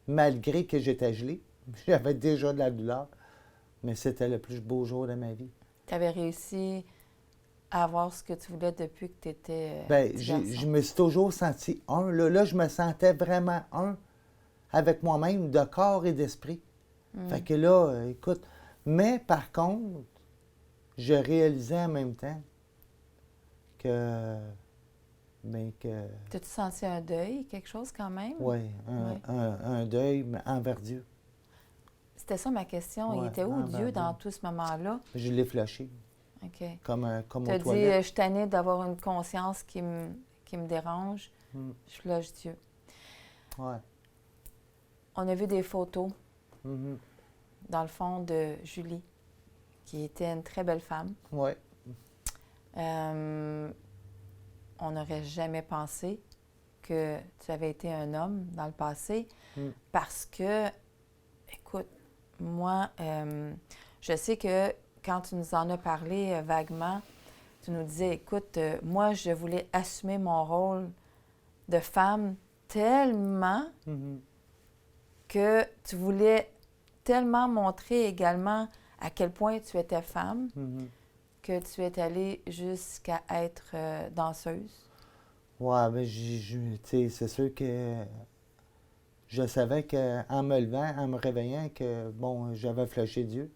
malgré que j'étais gelé. J'avais déjà de la douleur, mais c'était le plus beau jour de ma vie. Tu avais réussi à avoir ce que tu voulais depuis que tu étais Ben, petit garçon. je me suis toujours senti un. Là, je me sentais vraiment un avec moi-même, de corps et d'esprit. Fait que là, écoute, mais par contre, je réalisais en même temps que bien que... T'as-tu senti un deuil, quelque chose quand même? Oui, Ouais. un deuil mais envers Dieu. C'était ça ma question. Il Ouais, était où envers Dieu dans Dieu. tout ce moment-là? Je l'ai flashé, OK. comme Tu aux as dit, toilettes. je suis tannée d'avoir une conscience qui me dérange. Mm. Je flush Dieu. Ouais. On a vu des photos, Mhm. dans le fond, de Julie, qui était une très belle femme. Ouais. On n'aurait jamais pensé que tu avais été un homme dans le passé Mm. parce que, écoute, moi, je sais que quand tu nous en as parlé vaguement, tu nous disais, écoute, moi, je voulais assumer mon rôle de femme tellement Mhm. que tu voulais tellement montrer également à quel point tu étais femme Mhm. que tu es allée jusqu'à être danseuse. Ouais, ben, tu sais, c'est sûr que je savais qu'en me levant, en me réveillant, que, bon, j'avais flashé Dieu.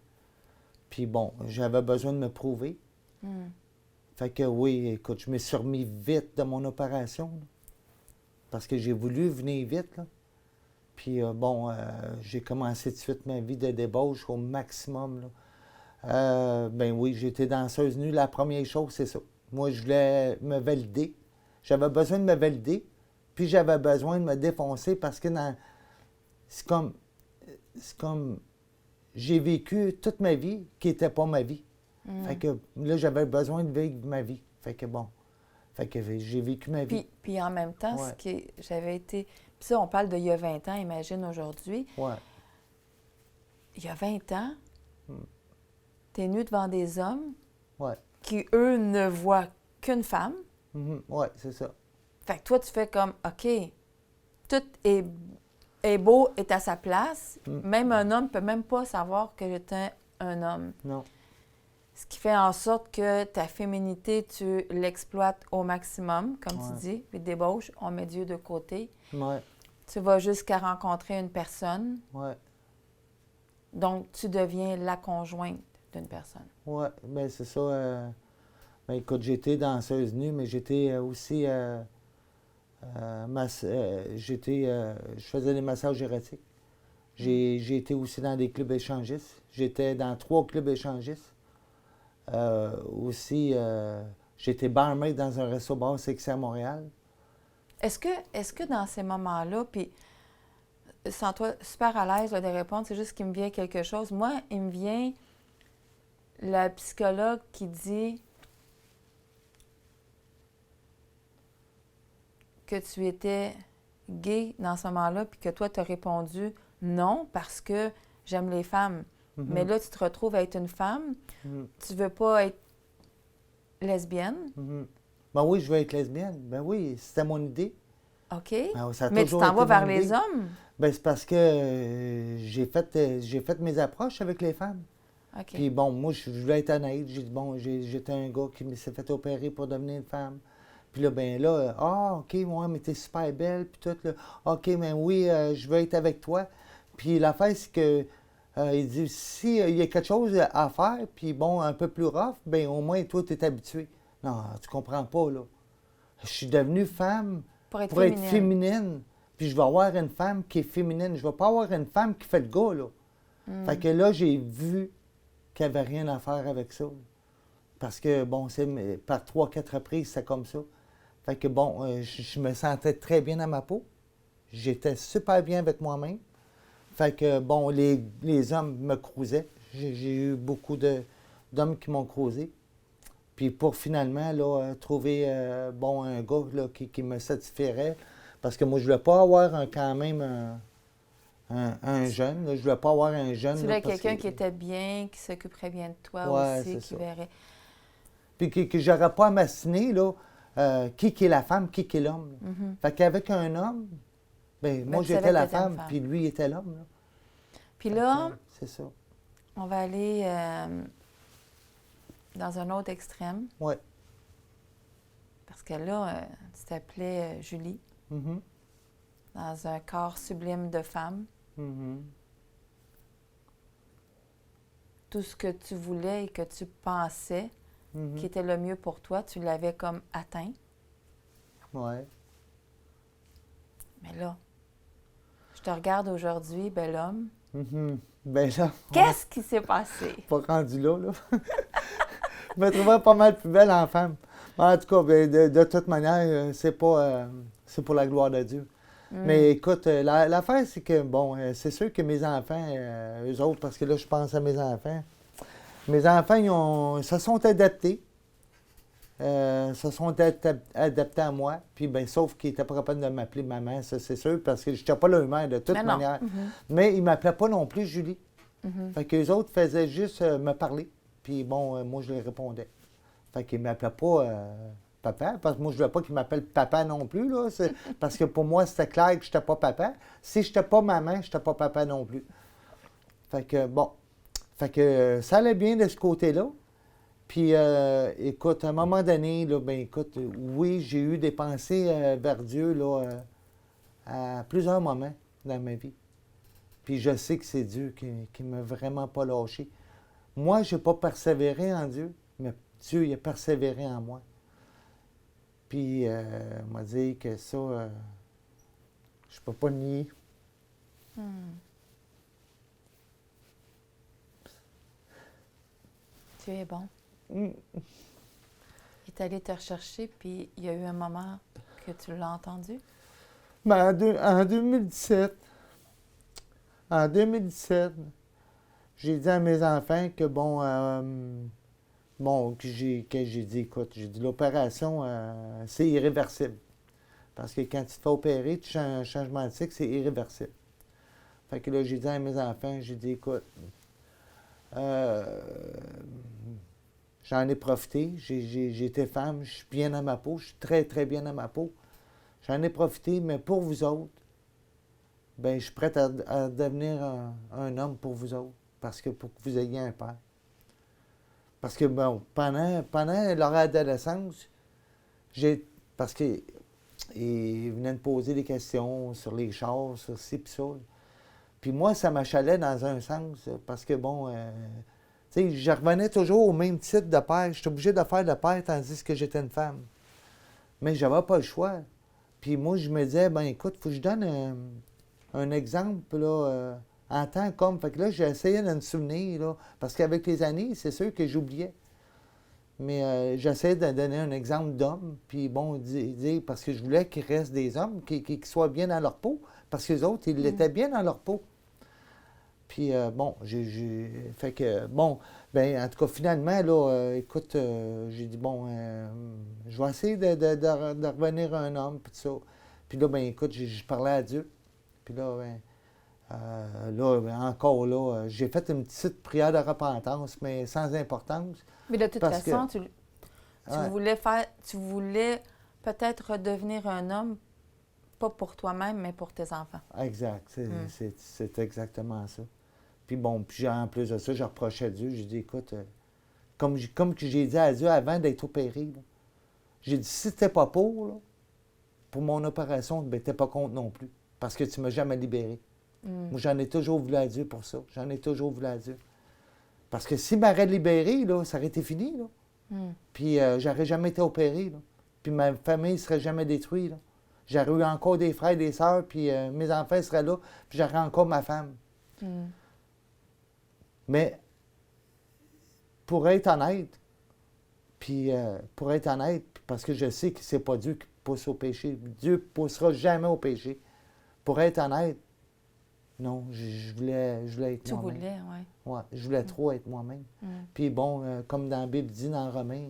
Puis bon, j'avais besoin de me prouver. Hmm. Fait que oui, écoute, je me suis remis vite de mon opération, là, parce que j'ai voulu venir vite, là. Puis j'ai commencé tout de suite ma vie de débauche au maximum, là. Ben oui, j'étais danseuse nue. La première chose, c'est ça. Moi, je voulais me valider. J'avais besoin de me valider, puis j'avais besoin de me défoncer parce que c'est comme, c'est comme, j'ai vécu toute ma vie qui n'était pas ma vie. Hmm. Fait que là, j'avais besoin de vivre ma vie. Fait que bon, fait que j'ai vécu ma vie. Puis en même temps, Ouais. j'avais été... Puis ça, on parle d'il y a 20 ans, imagine aujourd'hui. Ouais. Il y a 20 ans, Hmm. tu es nu devant des hommes Ouais. qui, eux, ne voient qu'une femme. Mhm. Ouais, c'est ça. Fait que toi, tu fais comme, OK, tout est beau, est à sa place. Mm. Même un homme ne peut même pas savoir que j'étais un homme. Non. Ce qui fait en sorte que ta féminité, tu l'exploites au maximum, comme Ouais. tu dis, les débauches, on met Dieu de côté. Ouais. Tu vas jusqu'à rencontrer une personne, Ouais. donc tu deviens la conjointe d'une personne. Ouais. Ben c'est ça. Ben écoute, j'étais danseuse nue, mais j'étais aussi je faisais des massages érotiques. J'ai été aussi dans des clubs échangistes. J'étais dans 3 clubs échangistes. Aussi, j'étais barmaid dans un resto-bar sexy à Montréal. Est-ce que dans ces moments-là, puis sens-toi super à l'aise là, de répondre, c'est juste qu'il me vient quelque chose. Moi, il me vient la psychologue qui dit que tu étais gay dans ce moment-là, puis que toi, tu as répondu non parce que j'aime les femmes. Mhm. Mais là, tu te retrouves à être une femme, Mhm. tu veux pas être lesbienne, Mhm. Ben oui, je veux être lesbienne. Ben oui, c'était mon idée. OK? Ben, ça a Mais tu toujours t'en été vas vers mon les idée. hommes. Ben, c'est parce que j'ai fait mes approches avec les femmes. OK. Puis bon, moi, je voulais être honnête. J'ai dit, bon, j'étais un gars qui s'est fait opérer pour devenir une femme. Puis là, ben là, OK, ouais, mais t'es super belle, puis tout, là. OK, mais oui, je veux être avec toi. Puis l'affaire, c'est que, il dit, si il y a quelque chose à faire, puis bon, un peu plus rough, ben au moins, toi, t'es habitué. Non, tu comprends pas, là. Je suis devenue femme Pour être pour être féminine. féminine. Puis je vais avoir une femme qui est féminine. Je vais pas avoir une femme qui fait le gars, là. Fait que là, j'ai vu qu'il n'y avait rien à faire avec ça. Parce que, bon, par 3-4 reprises, c'est comme ça. Fait que, bon, je me sentais très bien dans ma peau. J'étais super bien avec moi-même. Fait que, bon, les hommes me cruisaient. J'ai eu beaucoup d'hommes qui m'ont cruisé. Puis pour finalement, là, trouver, bon, un gars là, qui me satisferait. Parce que moi, je voulais pas avoir quand même un jeune. Là. Je voulais pas avoir un jeune. Tu là, voulais parce quelqu'un que- qui était bien, qui s'occuperait bien de toi Ouais, aussi, c'est qui ça. verrait. Puis que j'aurais pas à m'assiner, là, qui est la femme, qui est l'homme. Là. Mhm. Fait qu'avec un homme, ben moi, tu savais j'étais que la t'étais une femme, femme. puis lui, il était l'homme. Là. Puis Fait là, que, c'est ça. on va aller dans un autre extrême. Ouais. Parce que là, tu t'appelais Julie, Mhm. dans un corps sublime de femme. Mhm. Tout ce que tu voulais et que tu pensais Mhm. qui était le mieux pour toi, tu l'avais comme atteint. Ouais. Mais là, je te regarde aujourd'hui, bel homme. Mhm. Ben là, Qu'est-ce qui s'est passé? pas rendu là, là. Je me trouvais pas mal plus belle en femme. En tout cas, ben, de toute manière, c'est pour la gloire de Dieu. Mais écoute, l'affaire, c'est que, bon, c'est sûr que mes enfants, eux autres, parce que là, je pense à mes enfants, se sont adaptés. Adaptés à moi. Puis, ben, sauf qu'ils n'étaient pas capables de m'appeler maman, ça, c'est sûr, parce que je n'étais pas leur mère de toute Mais non. manière. Mais ils ne m'appelaient pas non plus Julie. Fait que les autres faisaient juste me parler. Puis, bon, moi, je les répondais. Fait qu'ils ne m'appelaient pas papa, parce que moi, je ne voulais pas qu'ils m'appellent papa non plus, là. Parce que pour moi, c'était clair que je n'étais pas papa. Si je n'étais pas maman, je n'étais pas papa non plus. Fait que, bon. Fait que ça allait bien de ce côté-là. Puis, écoute, à un moment donné, là, ben écoute, oui, j'ai eu des pensées vers Dieu, là, à plusieurs moments dans ma vie. Puis je sais que c'est Dieu qui ne m'a vraiment pas lâché. Moi, je n'ai pas persévéré en Dieu, mais Dieu, il a persévéré en moi. Puis, il m'a dit que ça, je peux pas nier. Tu es bon. Il est allé te rechercher, puis il y a eu un moment que tu l'as entendu? Ben, en 2017, j'ai dit à mes enfants que, que j'ai dit, écoute, j'ai dit, l'opération, c'est irréversible. Parce que quand tu te fais opérer, tu as un changement de cycle, c'est irréversible. Fait que là, j'ai dit à mes enfants, j'ai dit, écoute, j'en ai profité, j'ai été femme, je suis bien dans ma peau, je suis très, très bien dans ma peau. J'en ai profité, mais pour vous autres, ben, je suis prête à devenir un homme pour vous autres, parce que pour que vous ayez un père. Parce que, bon, pendant leur adolescence, parce qu'ils venaient me poser des questions sur les chars, sur ci pis ça. Puis moi, ça m'achalait dans un sens, parce que, bon, tu sais, je revenais toujours au même titre de père. J'étais obligé de faire le père tandis que j'étais une femme. Mais j'avais pas le choix. Puis moi, je me disais, ben écoute, il faut que je donne un exemple, là, en tant qu'homme. Fait que là, j'ai essayé de me souvenir, là, parce qu'avec les années, c'est sûr que j'oubliais. Mais j'essayais de donner un exemple d'homme, puis bon, dire, parce que je voulais qu'il reste des hommes qui soient bien dans leur peau, parce que les autres, ils l'étaient bien dans leur peau. Puis bon, fait que, bon, ben en tout cas, finalement, là, écoute, j'ai dit, bon, je vais essayer de revenir un homme, puis tout ça. Puis là, ben écoute, je parlais à Dieu. Puis là, encore là, j'ai fait une petite prière de repentance, mais sans importance. Mais de toute façon, tu Ouais. voulais peut-être redevenir un homme, pas pour toi-même, mais pour tes enfants. Exact, c'est exactement ça. Puis bon, puis en plus de ça, je reprochais à Dieu. J'ai dit, écoute, comme que j'ai dit à Dieu avant d'être opéré, là, j'ai dit, si t'es pas pour mon opération, ben t'es pas contre non plus. Parce que tu m'as jamais libéré. Moi, j'en ai toujours voulu à Dieu pour ça. J'en ai toujours voulu à Dieu. Parce que s'il m'aurait libéré, là, ça aurait été fini, là. Puis j'aurais jamais été opéré, là. Puis ma famille ne serait jamais détruite, là. J'aurais eu encore des frères et des sœurs, puis mes enfants seraient là, puis j'aurais encore ma femme. Mais pour être honnête, parce que je sais que c'est pas Dieu qui pousse au péché. Dieu ne poussera jamais au péché. Pour être honnête, non, je voulais être Tu moi-même. voulais, oui. Ouais, je voulais trop être moi-même. Puis bon, comme dans la Bible dit dans Romains,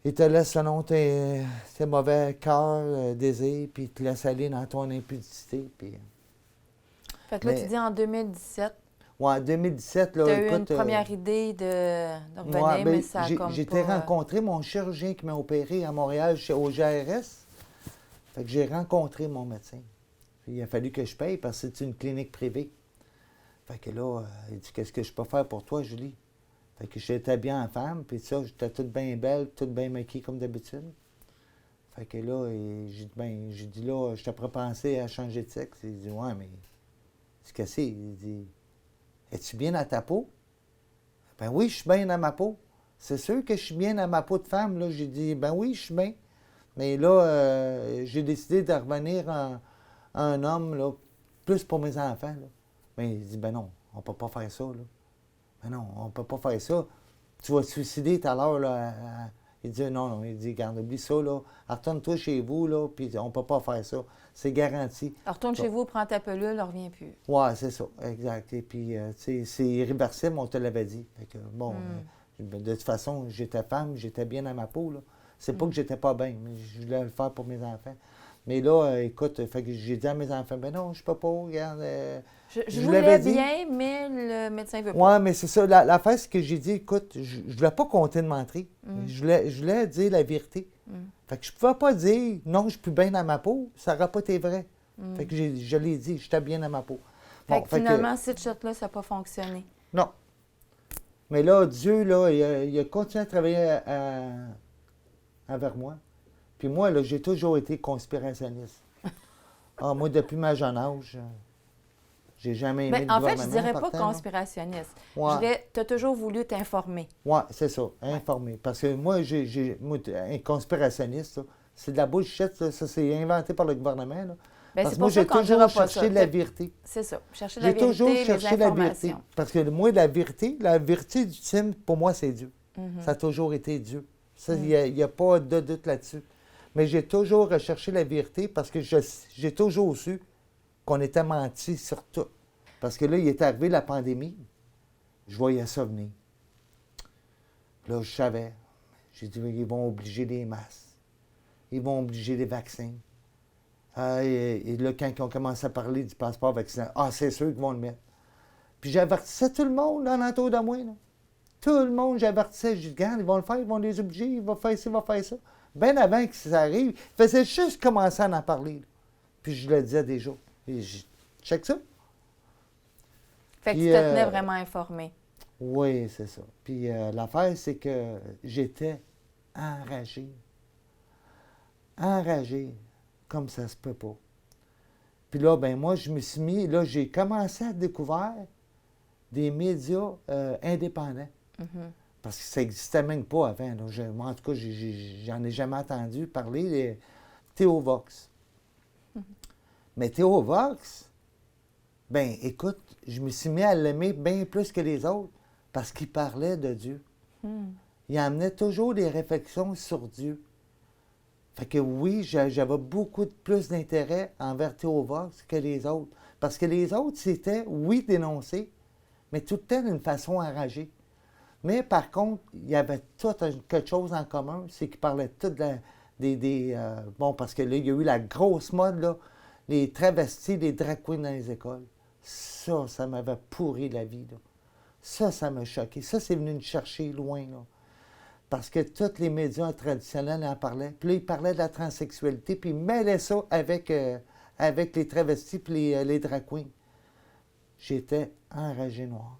il te laisse selon tes mauvais cœurs, désirs, puis il te laisse aller dans ton impudicité. Puis... Fait que là, tu dis en 2017, ouais, en 2017, là, tu as eu une écoute, première idée de revenir, ouais, mais ça a comme j'ai été pas... rencontrer mon chirurgien qui m'a opéré à Montréal au GRS. Fait que j'ai rencontré mon médecin. Puis il a fallu que je paye parce que c'est une clinique privée. Fait que là, il dit, qu'est-ce que je peux faire pour toi, Julie? Fait que j'étais bien en femme, puis ça, j'étais toute bien belle, toute bien maquillée comme d'habitude. Fait que là, j'ai dit, là, je t'ai pensé à changer de sexe. Il dit, ouais, mais c'est que c'est? Il dit, es-tu bien dans ta peau? Ben oui, je suis bien dans ma peau. C'est sûr que je suis bien dans ma peau de femme, là. J'ai dit, ben oui, je suis bien. Mais là, j'ai décidé de revenir un homme, là, plus pour mes enfants. Là. Mais il dit, ben non, on ne peut pas faire ça. Là. Ben non, on ne peut pas faire ça. Tu vas te suicider tout à l'heure. Là, il dit, non, non. Il dit, garde, oublie ça. Là. Retourne-toi chez vous, là, puis on ne peut pas faire ça. C'est garanti. Alors, retourne chez vous, prends ta pelule, ne reviens plus. Oui, c'est ça, exact. Et puis, tu sais, c'est irréversible, on te l'avait dit. Fait que, bon, de toute façon, j'étais femme, j'étais bien dans ma peau. Là. C'est pas que j'étais pas bien, mais je voulais le faire pour mes enfants. Mais là, écoute, fait que j'ai dit à mes enfants, ben non, je peux pas, regarde. Je voulais bien, mais le médecin veut pas. Oui, mais c'est ça. L'affaire, c'est que j'ai dit, écoute, je voulais pas compter de mentir. Je voulais dire la vérité. Fait que je pouvais pas dire, non, je suis plus bien dans ma peau, ça n'aurait pas été vrai. Fait que je l'ai dit, j'étais bien dans ma peau. Fait que finalement, cette shot-là, ça n'a pas fonctionné. Non. Mais là, Dieu, là, il a continué à travailler envers moi. Puis moi, là, j'ai toujours été conspirationniste. Ah, moi, depuis ma jeune âge, j'ai jamais aimé le en gouvernement. fait, je dirais pas partant, conspirationniste. Ouais. Je dirais, tu as toujours voulu t'informer. Oui, c'est ça, informé. Parce que moi, moi, un conspirationniste, là, c'est de la bullshit, ça c'est inventé par le gouvernement. Là. Bien, Parce c'est que moi, pour ça j'ai qu'on toujours dira pas cherché ça. la vérité. C'est ça. Chercher la J'ai vérité, toujours les cherché la vérité. informations. Parce que moi, la vérité ultime, pour moi, c'est Dieu. Ça a toujours été Dieu. Il n'y a pas de doute là-dessus. Mais j'ai toujours recherché la vérité parce que j'ai toujours su qu'on était menti sur tout. Parce que là, il est arrivé la pandémie. Je voyais ça venir. Là, je savais. J'ai dit, ils vont obliger les masques. Ils vont obliger les vaccins. Et là, quand ils ont commencé à parler du passeport vaccinal, c'est sûr qu'ils vont le mettre. Puis j'avertissais tout le monde en entour de moi. Là. Tout le monde, j'avertissais. Je dis, regarde, ils vont le faire, ils vont les obliger, ils vont faire ça, ils vont faire ça. Bien avant que ça arrive, ils faisaient juste commencer à en parler. Là. Puis je le disais déjà. Et je check ça. Fait que tu te tenais vraiment informé. Oui, c'est ça. Puis l'affaire, c'est que j'étais enragé. Enragé, comme ça se peut pas. Puis là, ben moi, je me suis mis, là, j'ai commencé à découvrir des médias indépendants. Parce que ça n'existait même pas avant. Là. Moi, en tout cas, j'en ai jamais entendu parler de Théovox. Mais Théovox, ben écoute, je me suis mis à l'aimer bien plus que les autres parce qu'il parlait de Dieu. Il amenait toujours des réflexions sur Dieu. Fait que oui, j'avais beaucoup plus d'intérêt envers Théovox que les autres. Parce que les autres, c'était, oui, dénoncer, mais tout le temps d'une façon enragée. Mais par contre, il y avait tout quelque chose en commun, c'est qu'ils parlaient tout bon, parce que là, il y a eu la grosse mode, là, les travestis, les drag queens dans les écoles. Ça m'avait pourri la vie, là. Ça m'a choqué. Ça, c'est venu me chercher loin, là. Parce que tous les médias traditionnels en parlaient. Puis là, ils parlaient de la transsexualité, puis ils mêlaient ça avec les travestis puis les drag queens. J'étais enragé noir.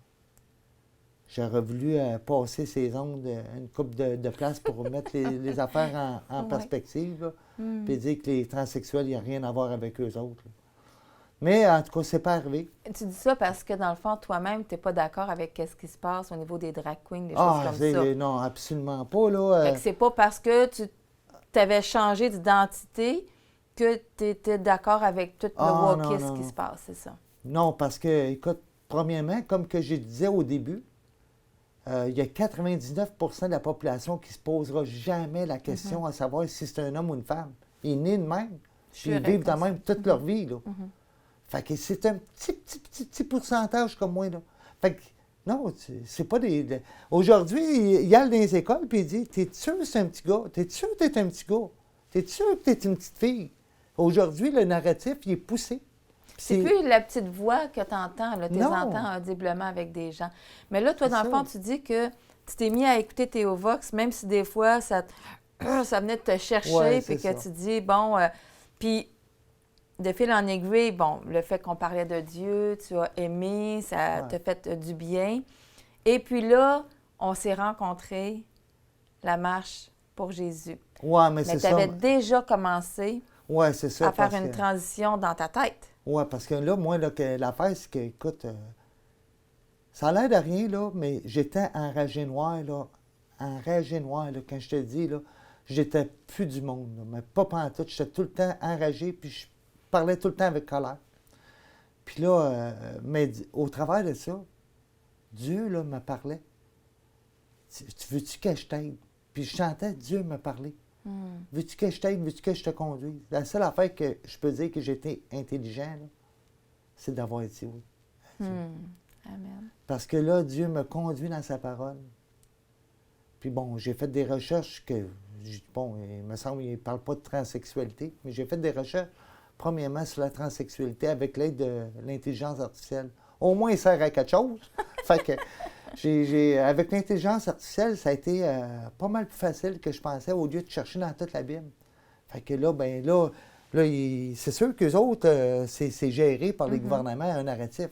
J'aurais voulu passer ces ondes une couple de place pour mettre les affaires en perspective, là, puis dire que les transsexuels, il n'y a rien à voir avec eux autres. Là. Mais en tout cas, c'est pas arrivé. Tu dis ça parce que, dans le fond, toi-même, tu n'es pas d'accord avec ce qui se passe au niveau des drag queens, des choses comme ça. Non, absolument pas. Là, Fait que c'est pas parce que tu avais changé d'identité que tu étais d'accord avec tout le wokisme qui se passe, c'est ça? Non, parce que, écoute, premièrement, comme que je disais au début, il y a 99 de la population qui ne se posera jamais la question à savoir si c'est un homme ou une femme. Ils nés de même, puis ils vivent de même toute leur vie. Là. Fait que c'est un petit pourcentage comme moi. Là. Fait que, non, c'est pas des... Aujourd'hui, il y a dans les écoles, puis il dit, t'es sûr que c'est un petit gars? T'es sûr que t'es un petit gars? T'es sûr que t'es une petite fille? Aujourd'hui, le narratif, il est poussé. C'est plus la petite voix que tu entends, tu les entends audiblement avec des gens. Mais là, toi, dans le fond, tu dis que tu t'es mis à écouter Théovox, même si des fois, ça venait de te chercher, puis que tu dis, bon, puis de fil en aiguille, bon, le fait qu'on parlait de Dieu, tu as aimé, ça t'a fait du bien. Et puis là, on s'est rencontrés, la marche pour Jésus. Oui, mais c'est ça. Mais tu avais déjà commencé à faire une transition dans ta tête. Oui, parce que là, moi, l'affaire, c'est que, écoute, ça a l'air de rien, là, mais j'étais enragé noir, là. Enragé noir, là, quand je te dis, là. j'étais plus du monde, là, mais pas pantoute. J'étais tout le temps enragé, puis je parlais tout le temps avec colère. Puis là, mais au travers de ça, Dieu, là, me parlait. Tu veux-tu que je t'aide? Puis je chantais, Dieu me parlait. Veux-tu que je t'aide? Veux-tu que je te conduise? La seule affaire que je peux dire que j'étais intelligent, là, c'est d'avoir dit oui. Amen. Parce que là, Dieu me conduit dans sa parole. Puis bon, j'ai fait des recherches que, bon, il me semble qu'il ne parle pas de transsexualité, mais j'ai fait des recherches, premièrement, sur la transsexualité avec l'aide de l'intelligence artificielle. Au moins, il sert à quelque chose. Fait que, avec l'intelligence artificielle, ça a été pas mal plus facile que je pensais au lieu de chercher dans toute la Bible. Fait que là, ben là, c'est sûr qu'eux autres, c'est géré par les gouvernements, un narratif.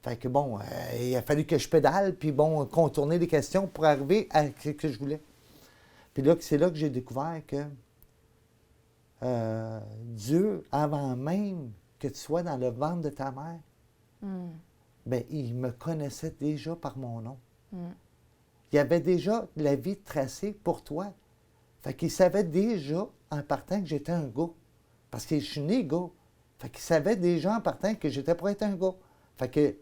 Fait que bon, il a fallu que je pédale, puis bon, contourner les questions pour arriver à ce que je voulais. Puis là, c'est là que j'ai découvert que Dieu, avant même que tu sois dans le ventre de ta mère, ben, il me connaissait déjà par mon nom. Il avait déjà la vie tracée pour toi. Fait qu'il savait déjà, en partant, que j'étais un gars. Parce que je suis né gars. Fait qu'il savait déjà en partant que j'étais pour être un gars. Fait que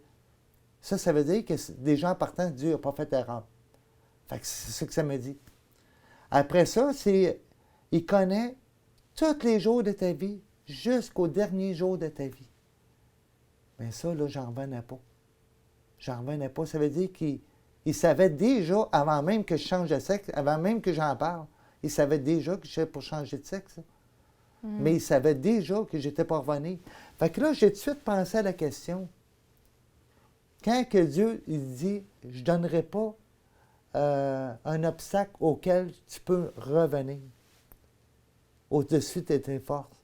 ça veut dire que déjà en partant, Dieu n'a pas fait d'erreur. Fait que c'est ça que ça me dit. Après ça, il connaît tous les jours de ta vie, jusqu'au dernier jour de ta vie. Mais ça, là, j'en revenais pas. J'en revenais pas. Ça veut dire qu'il savait déjà, avant même que je change de sexe, avant même que j'en parle, il savait déjà que j'étais pour changer de sexe. Mais il savait déjà que j'étais pas revenu. Fait que là, j'ai tout de suite pensé à la question. Quand que Dieu il dit, je ne donnerai pas un obstacle auquel tu peux revenir au-dessus de tes forces.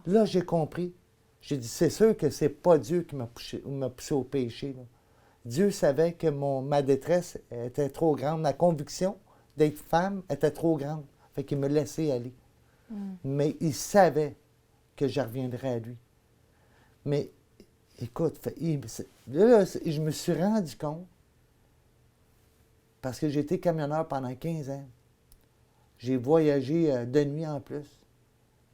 Là, j'ai compris. J'ai dit, c'est sûr que c'est pas Dieu qui m'a poussé au péché. Là. Dieu savait que ma détresse était trop grande. Ma conviction d'être femme était trop grande. Fait qu'il me laissait aller. Mais il savait que je reviendrais à lui. Mais écoute, là, je me suis rendu compte, parce que j'ai été camionneur pendant 15 ans. J'ai voyagé de nuit en plus.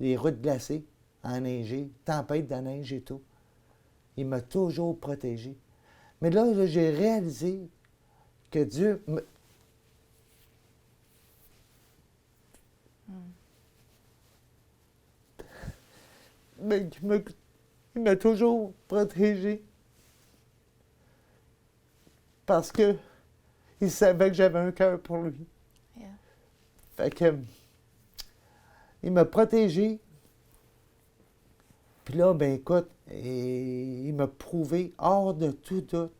Les routes glacées, enneigées, tempête de neige et tout. Il m'a toujours protégé. Mais là, j'ai réalisé que Dieu il m'a toujours protégé. Parce que il savait que j'avais un cœur pour lui. Yeah. Fait que il m'a protégé. Puis là, ben écoute, il m'a prouvé hors de tout doute.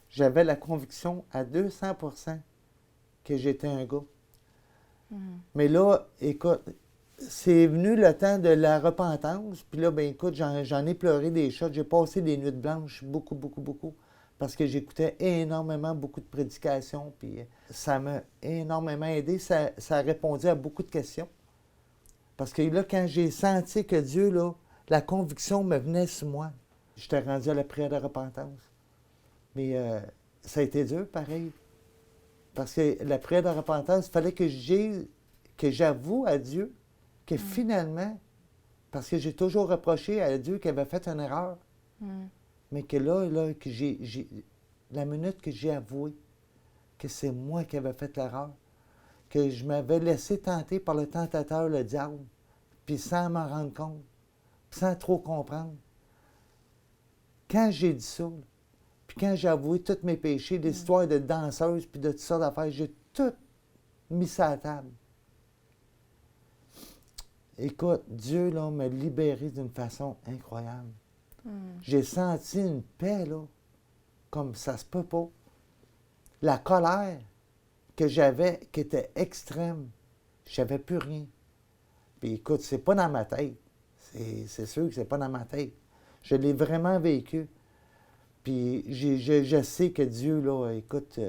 J'avais la conviction à 200% que j'étais un gars. Mais là, écoute, c'est venu le temps de la repentance. Puis là, ben écoute, j'en ai pleuré des shots. J'ai passé des nuits blanches, beaucoup, beaucoup, beaucoup. Parce que j'écoutais énormément, beaucoup de prédications. Puis ça m'a énormément aidé. Ça a répondu à beaucoup de questions. Parce que là, quand j'ai senti que Dieu, là, la conviction me venait sur moi, j'étais rendu à la prière de repentance. Mais ça a été dur, pareil. Parce que la prière de repentance, il fallait que j'avoue à Dieu que finalement, parce que j'ai toujours reproché à Dieu qu'il avait fait une erreur, mais que là que la minute que j'ai avoué que c'est moi qui avais fait l'erreur, que je m'avais laissé tenter par le tentateur, le diable, puis sans m'en rendre compte, sans trop comprendre. Quand j'ai dit ça, puis quand j'ai avoué tous mes péchés, l'histoire de danseuse, puis de toutes sortes d'affaires, j'ai tout mis ça à la table. Écoute, Dieu là, m'a libéré d'une façon incroyable. J'ai senti une paix, là, comme ça se peut pas. La colère que j'avais, qui était extrême, je savais plus rien. Puis écoute, c'est pas dans ma tête. C'est sûr que c'est pas dans ma tête. Je l'ai vraiment vécu. Puis je sais que Dieu, là, écoute,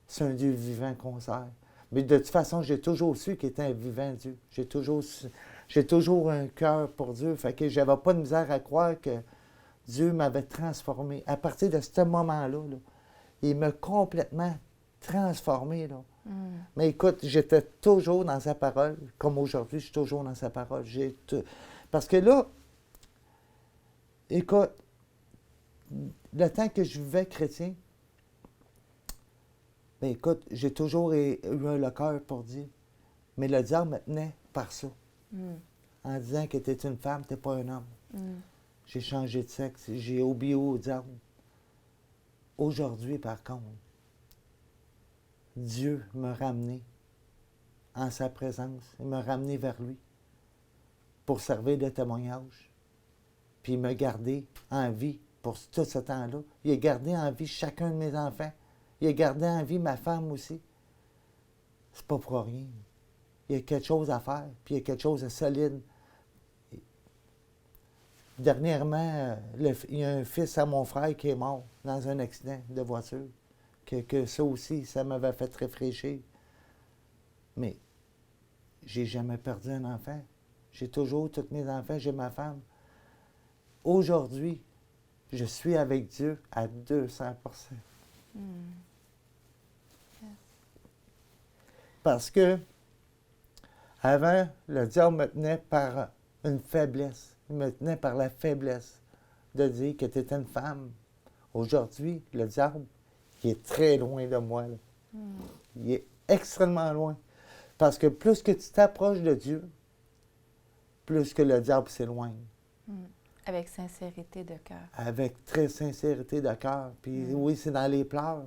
c'est un Dieu vivant qu'on sert. Mais de toute façon, j'ai toujours su qu'il était un vivant Dieu. J'ai toujours un cœur pour Dieu. Fait que j'avais pas de misère à croire que Dieu m'avait transformé. À partir de ce moment-là, là, il m'a complètement transformé. Là. Mais écoute, j'étais toujours dans sa parole, comme aujourd'hui, je suis toujours dans sa parole. Parce que là, écoute, le temps que je vivais chrétien, ben écoute, j'ai toujours eu le cœur pour dire, mais le diable me tenait par ça, en disant que tu es une femme, tu n'es pas un homme. J'ai changé de sexe, j'ai obéi au diable. Aujourd'hui, par contre, Dieu m'a ramené en sa présence, il m'a ramené vers lui pour servir de témoignage, puis il m'a gardé en vie pour tout ce temps-là. Il a gardé en vie chacun de mes enfants. Il a gardé en vie ma femme aussi. C'est pas pour rien. Il y a quelque chose à faire, puis il y a quelque chose de solide. Dernièrement, il y a un fils à mon frère qui est mort dans un accident de voiture. Que ça aussi, ça m'avait fait réfléchir. Mais j'ai jamais perdu un enfant. J'ai toujours tous mes enfants, j'ai ma femme. Aujourd'hui, je suis avec Dieu à 200%. Parce que avant, le diable me tenait par une faiblesse. Il me tenait par la faiblesse de dire que tu étais une femme. Aujourd'hui, le diable, il est très loin de moi. Là. Il est extrêmement loin. Parce que plus que tu t'approches de Dieu, plus que le diable s'éloigne. Avec sincérité de cœur. Avec très sincérité de cœur. Puis oui, c'est dans les pleurs.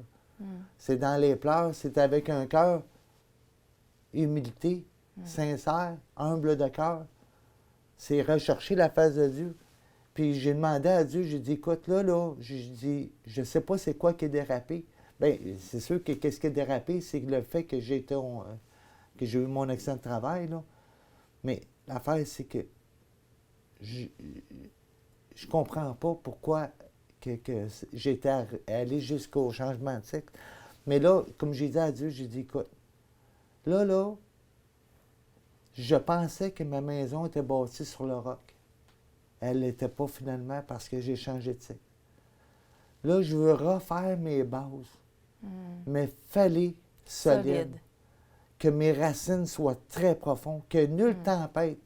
C'est dans les pleurs, c'est avec un cœur humilité, sincère, humble de cœur. C'est rechercher la face de Dieu. Puis j'ai demandé à Dieu, j'ai dit, écoute, là, j'ai dit, je sais pas c'est quoi qui est dérapé. Bien, c'est sûr que qu'est-ce qui est dérapé, c'est le fait que j'ai eu mon accident de travail, là. Mais l'affaire, c'est que je comprends pas pourquoi que j'étais allé jusqu'au changement de sexe. Mais là, comme j'ai dit à Dieu, j'ai dit, écoute, là, je pensais que ma maison était bâtie sur le roc. Elle l'était pas finalement parce que j'ai changé de sexe. Là, je veux refaire mes bases, mais fallait solide. Que mes racines soient très profondes, que nulle tempête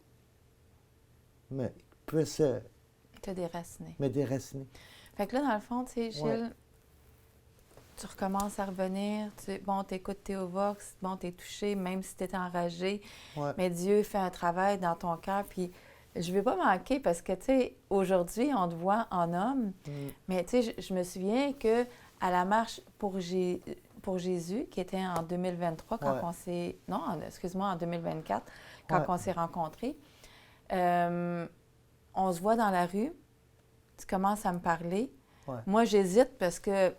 puisse te déraciner. Me déraciner. Fait que là, dans le fond, tu sais, Gilles, tu recommences à revenir, t'écoutes Théovox, t'es touché, même si t'es enragé, mais Dieu fait un travail dans ton cœur, puis je ne vais pas manquer parce que, tu sais, aujourd'hui, on te voit en homme, mais tu sais, je me souviens que à la marche pour Jésus, qui était en 2023, quand on s'est... Non, excuse-moi, en 2024, quand on s'est rencontrés, on se voit dans la rue, tu commences à me parler. Moi, j'hésite parce que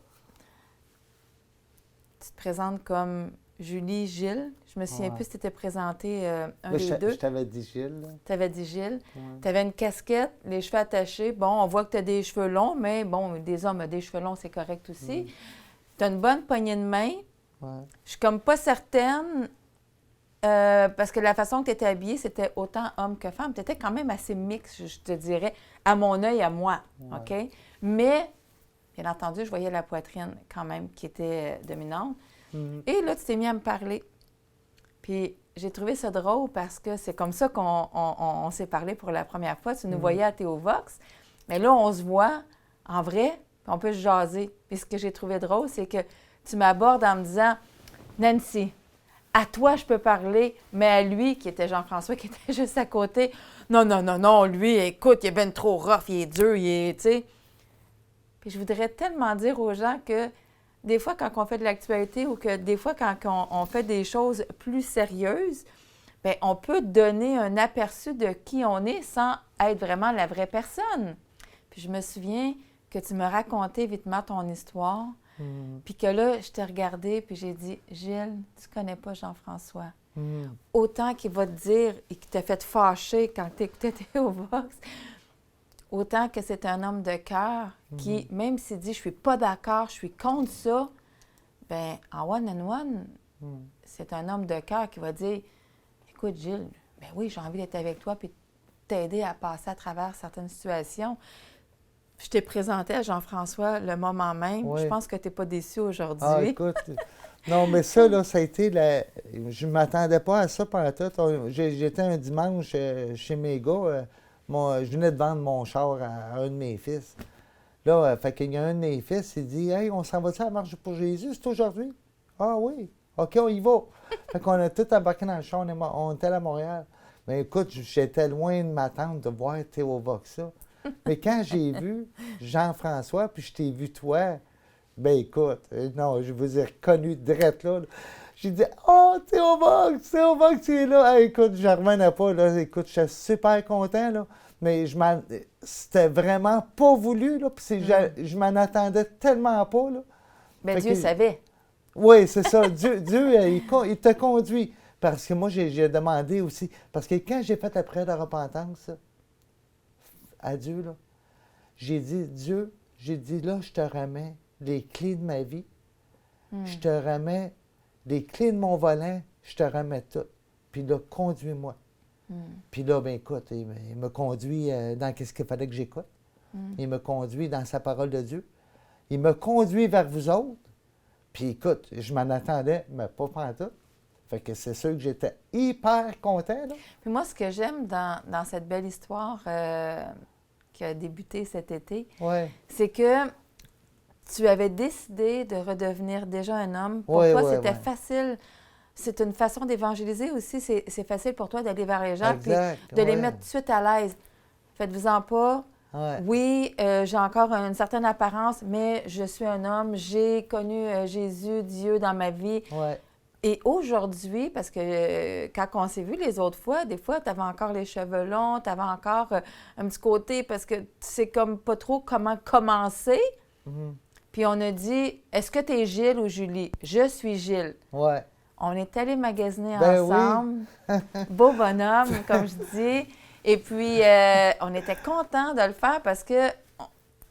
tu te présentes comme Julie, Gilles. Je me souviens plus si tu t'étais présenté un des deux. Je t'avais dit Gilles. Tu avais dit Gilles. Tu avais une casquette, les cheveux attachés. Bon, on voit que tu as des cheveux longs, mais bon, des hommes ont des cheveux longs, c'est correct aussi. Tu as une bonne poignée de main. Je suis comme pas certaine, parce que la façon que tu étais habillée, c'était autant homme que femme. Tu étais quand même assez mixte, je te dirais, à mon œil, à moi. OK? Mais, bien entendu, je voyais la poitrine quand même qui était dominante. Et là, tu t'es mis à me parler. Puis j'ai trouvé ça drôle parce que c'est comme ça qu'on s'est parlé pour la première fois. Tu nous voyais à Théovox. Mais là, on se voit en vrai, puis on peut se jaser. Puis ce que j'ai trouvé drôle, c'est que tu m'abordes en me disant, Nancy, à toi, je peux parler, mais à lui, qui était Jean-François, qui était juste à côté, non, lui, écoute, il est bien trop rough, il est dur, il est, tu sais. Puis je voudrais tellement dire aux gens que des fois, quand on fait de l'actualité ou que des fois, quand on fait des choses plus sérieuses, bien, on peut donner un aperçu de qui on est sans être vraiment la vraie personne. Puis je me souviens que tu me racontais vitement ton histoire, puis que là, je t'ai regardé, puis j'ai dit, Gilles, tu connais pas Jean-François. Autant qu'il va te dire et qu'il t'a fait fâcher quand tu écoutais Théovox, autant que c'est un homme de cœur qui, même s'il dit « je suis pas d'accord, je suis contre ça », bien, en one-on-one, c'est un homme de cœur qui va dire « Écoute, Gilles, bien oui, j'ai envie d'être avec toi puis t'aider à passer à travers certaines situations. » Je t'ai présenté à Jean-François le moment même. Je pense que tu n'es pas déçu aujourd'hui. Ah, écoute, Non, mais ça, là, ça a été je ne m'attendais pas à ça pendant tout. J'étais un dimanche chez mes gars. Je venais de vendre mon char à un de mes fils. Là, fait qu'il y a un de mes fils, il dit Hey, on s'en va-tu à la marche pour Jésus? C'est aujourd'hui? Ah oui. OK, on y va. Fait qu'on a tout embarqué dans le char. On était à Montréal. Mais écoute, j'étais loin de m'attendre de voir Théo Voxa. Mais quand j'ai vu Jean-François, puis je t'ai vu toi, ben écoute, non, je vous ai reconnu direct là. J'ai dit Oh, Théo Vox, tu es là. Hey, écoute, je ne revenais pas. Là. Écoute, je suis super content. Là. Mais c'était vraiment pas voulu. Là, puis je m'en attendais tellement pas. Là. Bien, Dieu savait. Oui, c'est ça. Dieu il te conduit. Parce que moi, j'ai demandé aussi. Parce que quand j'ai fait la prière de repentance à Dieu, là, j'ai dit Dieu, là, je te remets les clés de ma vie. Je te remets les clés de mon volant. Je te remets tout. Puis là, conduis-moi. Puis là, ben écoute, il me conduit dans ce qu'il fallait que j'écoute. Il me conduit dans sa parole de Dieu. Il me conduit vers vous autres. Puis écoute, je m'en attendais, mais pas pantoute. Fait que c'est sûr que j'étais hyper content. Là. Puis moi, ce que j'aime dans cette belle histoire qui a débuté cet été, c'est que tu avais décidé de redevenir déjà un homme. Pour toi, c'était facile. C'est une façon d'évangéliser aussi. C'est facile pour toi d'aller vers les gens et de les mettre tout de suite à l'aise. Faites-vous-en pas. Oui, j'ai encore une certaine apparence, mais je suis un homme. J'ai connu Jésus, Dieu dans ma vie. Et aujourd'hui, parce que quand on s'est vu les autres fois, des fois, tu avais encore les cheveux longs, tu avais encore un petit côté, parce que tu sais comme pas trop comment commencer. Puis on a dit, est-ce que tu es Gilles ou Julie? Je suis Gilles. On est allés magasiner ensemble. Oui. Beau bonhomme, comme je dis. Et puis, on était contents de le faire parce que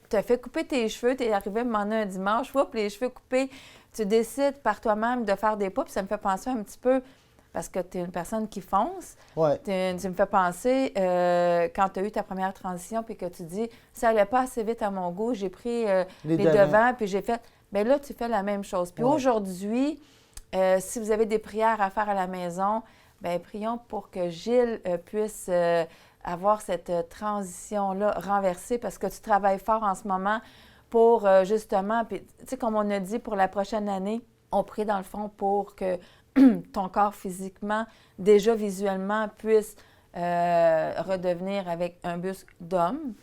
tu as fait couper tes cheveux, tu es arrivé à me demander un dimanche, puis les cheveux coupés, tu décides par toi-même de faire des pas, puis ça me fait penser un petit peu, parce que tu es une personne qui fonce, tu me fais penser, quand tu as eu ta première transition, puis que tu dis, ça n'allait pas assez vite à mon goût, j'ai pris les devants, puis j'ai fait, bien là, tu fais la même chose. Puis aujourd'hui, si vous avez des prières à faire à la maison, bien, prions pour que Gilles puisse avoir cette transition-là renversée parce que tu travailles fort en ce moment pour justement, puis tu sais, comme on a dit pour la prochaine année, on prie dans le fond pour que ton corps physiquement, déjà visuellement, puisse redevenir avec un buste d'homme.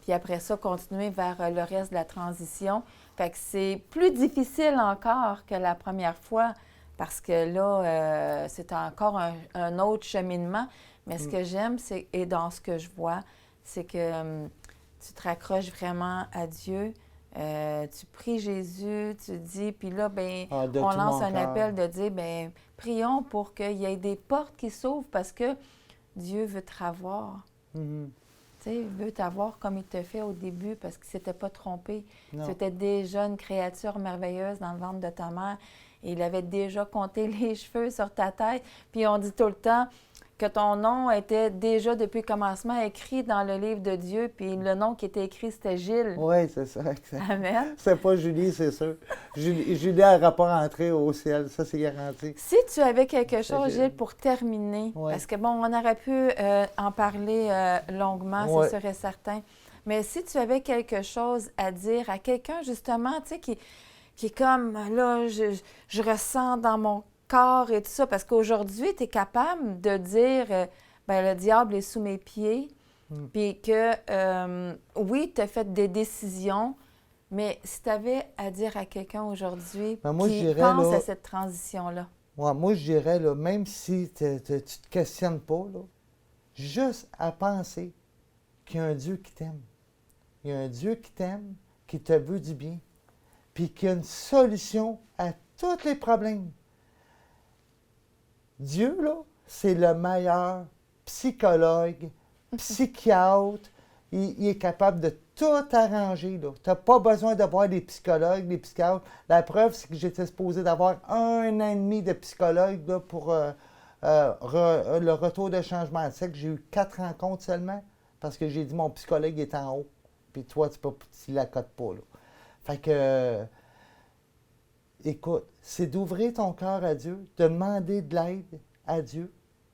Puis après ça, continuer vers le reste de la transition. Fait que c'est plus difficile encore que la première fois parce que là, c'est encore un autre cheminement. Mais ce que j'aime, et dans ce que je vois, c'est que tu te raccroches vraiment à Dieu. Tu pries Jésus, tu dis, puis là, ben, on lance un appel de dire, ben, prions pour qu'il y ait des portes qui s'ouvrent parce que Dieu veut te revoir. Tu sais, il veut t'avoir comme il te fait au début parce qu'il ne s'était pas trompé. Tu étais déjà une créature merveilleuse dans le ventre de ta mère. Et il avait déjà compté les cheveux sur ta tête. Puis on dit tout le temps que ton nom était déjà depuis le commencement écrit dans le livre de Dieu. Puis le nom qui était écrit, c'était Gilles. Oui, c'est ça. Amen. C'est pas Julie, c'est sûr. Julie n'aura pas rentré au ciel, ça c'est garanti. Si tu avais quelque chose, Gilles, pour terminer, parce que bon, on aurait pu en parler longuement, c'est sûr et certain. Mais si tu avais quelque chose à dire à quelqu'un, justement, tu sais, qui est comme, là, je ressens dans mon corps et tout ça, parce qu'aujourd'hui, tu es capable de dire, ben le diable est sous mes pieds, puis que, oui, tu as fait des décisions, mais si tu avais à dire à quelqu'un aujourd'hui qui pense à cette transition-là. Moi, je dirais, là, même si tu ne te questionnes pas, là, juste à penser qu'il y a un Dieu qui t'aime. Il y a un Dieu qui t'aime, qui te veut du bien, puis qu'il y a une solution à tous les problèmes. Dieu, là, c'est le meilleur psychologue, psychiatre. Il est capable de tout arranger. Tu n'as pas besoin d'avoir des psychologues, des psychiatres. La preuve, c'est que j'étais supposé d'avoir 1 an et demi de psychologue là, pour le retour de changement de sexe. J'ai eu 4 rencontres seulement parce que j'ai dit mon psychologue est en haut. Puis toi, tu ne l'accotes pas. Là. Fait que écoute, c'est d'ouvrir ton cœur à Dieu, de demander de l'aide à Dieu,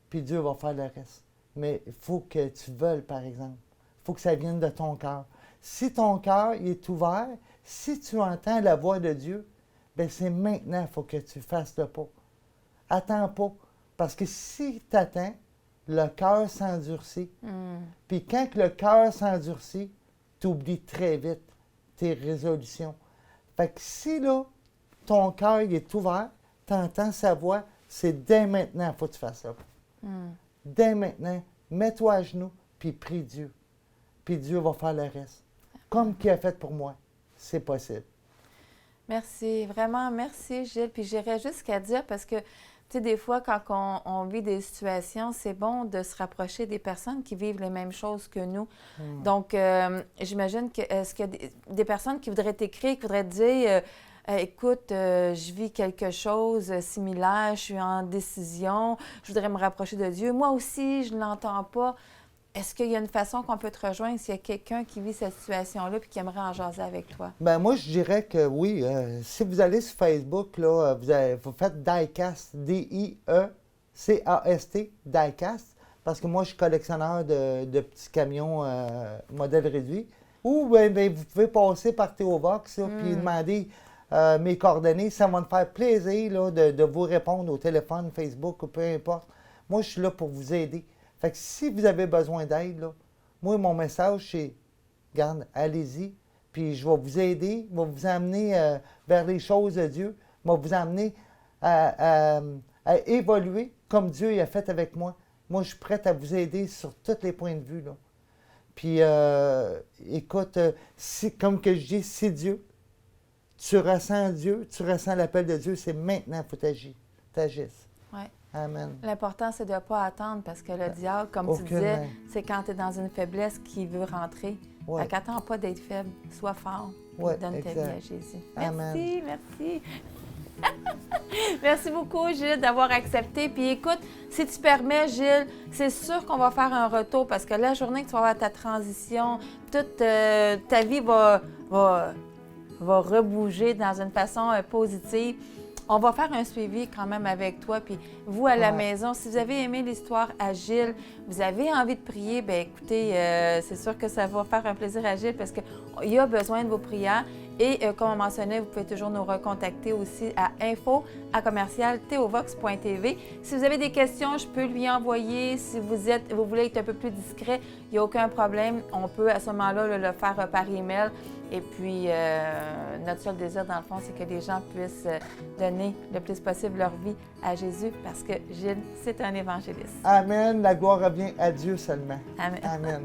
puis Dieu va faire le reste. Mais il faut que tu veuilles, par exemple. Il faut que ça vienne de ton cœur. Si ton cœur est ouvert, si tu entends la voix de Dieu, bien c'est maintenant qu'il faut que tu fasses le pas. Attends pas. Parce que si tu attends, le cœur s'endurcit. Puis quand le cœur s'endurcit, tu oublies très vite tes résolutions. Fait que si là, ton cœur est ouvert, tu entends sa voix, c'est dès maintenant qu'il faut que tu fasses ça. Dès maintenant, mets-toi à genoux, puis prie Dieu. Puis Dieu va faire le reste. Comme qu'il a fait pour moi. C'est possible. Merci, vraiment, merci Gilles. Puis j'irais jusqu'à dire, parce que, tu sais, des fois, quand on vit des situations, c'est bon de se rapprocher des personnes qui vivent les mêmes choses que nous. Donc, j'imagine que, est-ce qu'il y a des personnes qui voudraient t'écrire, qui voudraient te dire, écoute, je vis quelque chose similaire, je suis en décision, je voudrais me rapprocher de Dieu. Moi aussi, je ne l'entends pas. Est-ce qu'il y a une façon qu'on peut te rejoindre s'il y a quelqu'un qui vit cette situation-là et qui aimerait en jaser avec toi? Bien, moi, je dirais que oui. Si vous allez sur Facebook, là, vous faites Diecast, D-I-E-C-A-S-T, Diecast, parce que moi, je suis collectionneur de petits camions modèle réduit. Ou bien, vous pouvez passer par Théovox puis demander mes coordonnées. Ça va me faire plaisir là, de vous répondre au téléphone, Facebook ou peu importe. Moi, je suis là pour vous aider. Fait que si vous avez besoin d'aide, là, moi, mon message, c'est, regarde, allez-y, puis je vais vous aider, je vais vous amener vers les choses de Dieu, je vais vous amener à évoluer comme Dieu a fait avec moi. Moi, je suis prête à vous aider sur tous les points de vue, là. Puis, écoute, comme que je dis, c'est Dieu. Tu ressens Dieu, tu ressens l'appel de Dieu, c'est maintenant qu'il faut t'agisses. Oui. Amen. L'important, c'est de ne pas attendre parce que le diable, comme tu disais, c'est quand tu es dans une faiblesse qu'il veut rentrer. Ouais. Fait qu'attends pas d'être faible, sois fort. Ouais, donne ta vie à Jésus. Amen. Merci, merci. Merci beaucoup, Gilles, d'avoir accepté. Puis écoute, si tu permets, Gilles, c'est sûr qu'on va faire un retour parce que la journée que tu vas avoir ta transition, toute ta vie va rebouger dans une façon positive. On va faire un suivi quand même avec toi. Puis vous, à la maison, si vous avez aimé l'histoire à Gilles, vous avez envie de prier, bien écoutez, c'est sûr que ça va faire un plaisir à Gilles parce qu'il a besoin de vos prières. Et comme on mentionnait, vous pouvez toujours nous recontacter aussi à info@theovox.tv. Si vous avez des questions, je peux lui envoyer. Si vous voulez être un peu plus discret, il n'y a aucun problème. On peut à ce moment-là le faire par email. Et puis, notre seul désir, dans le fond, c'est que les gens puissent donner le plus possible leur vie à Jésus parce que Gilles, c'est un évangéliste. Amen. La gloire revient à Dieu seulement. Amen. Amen.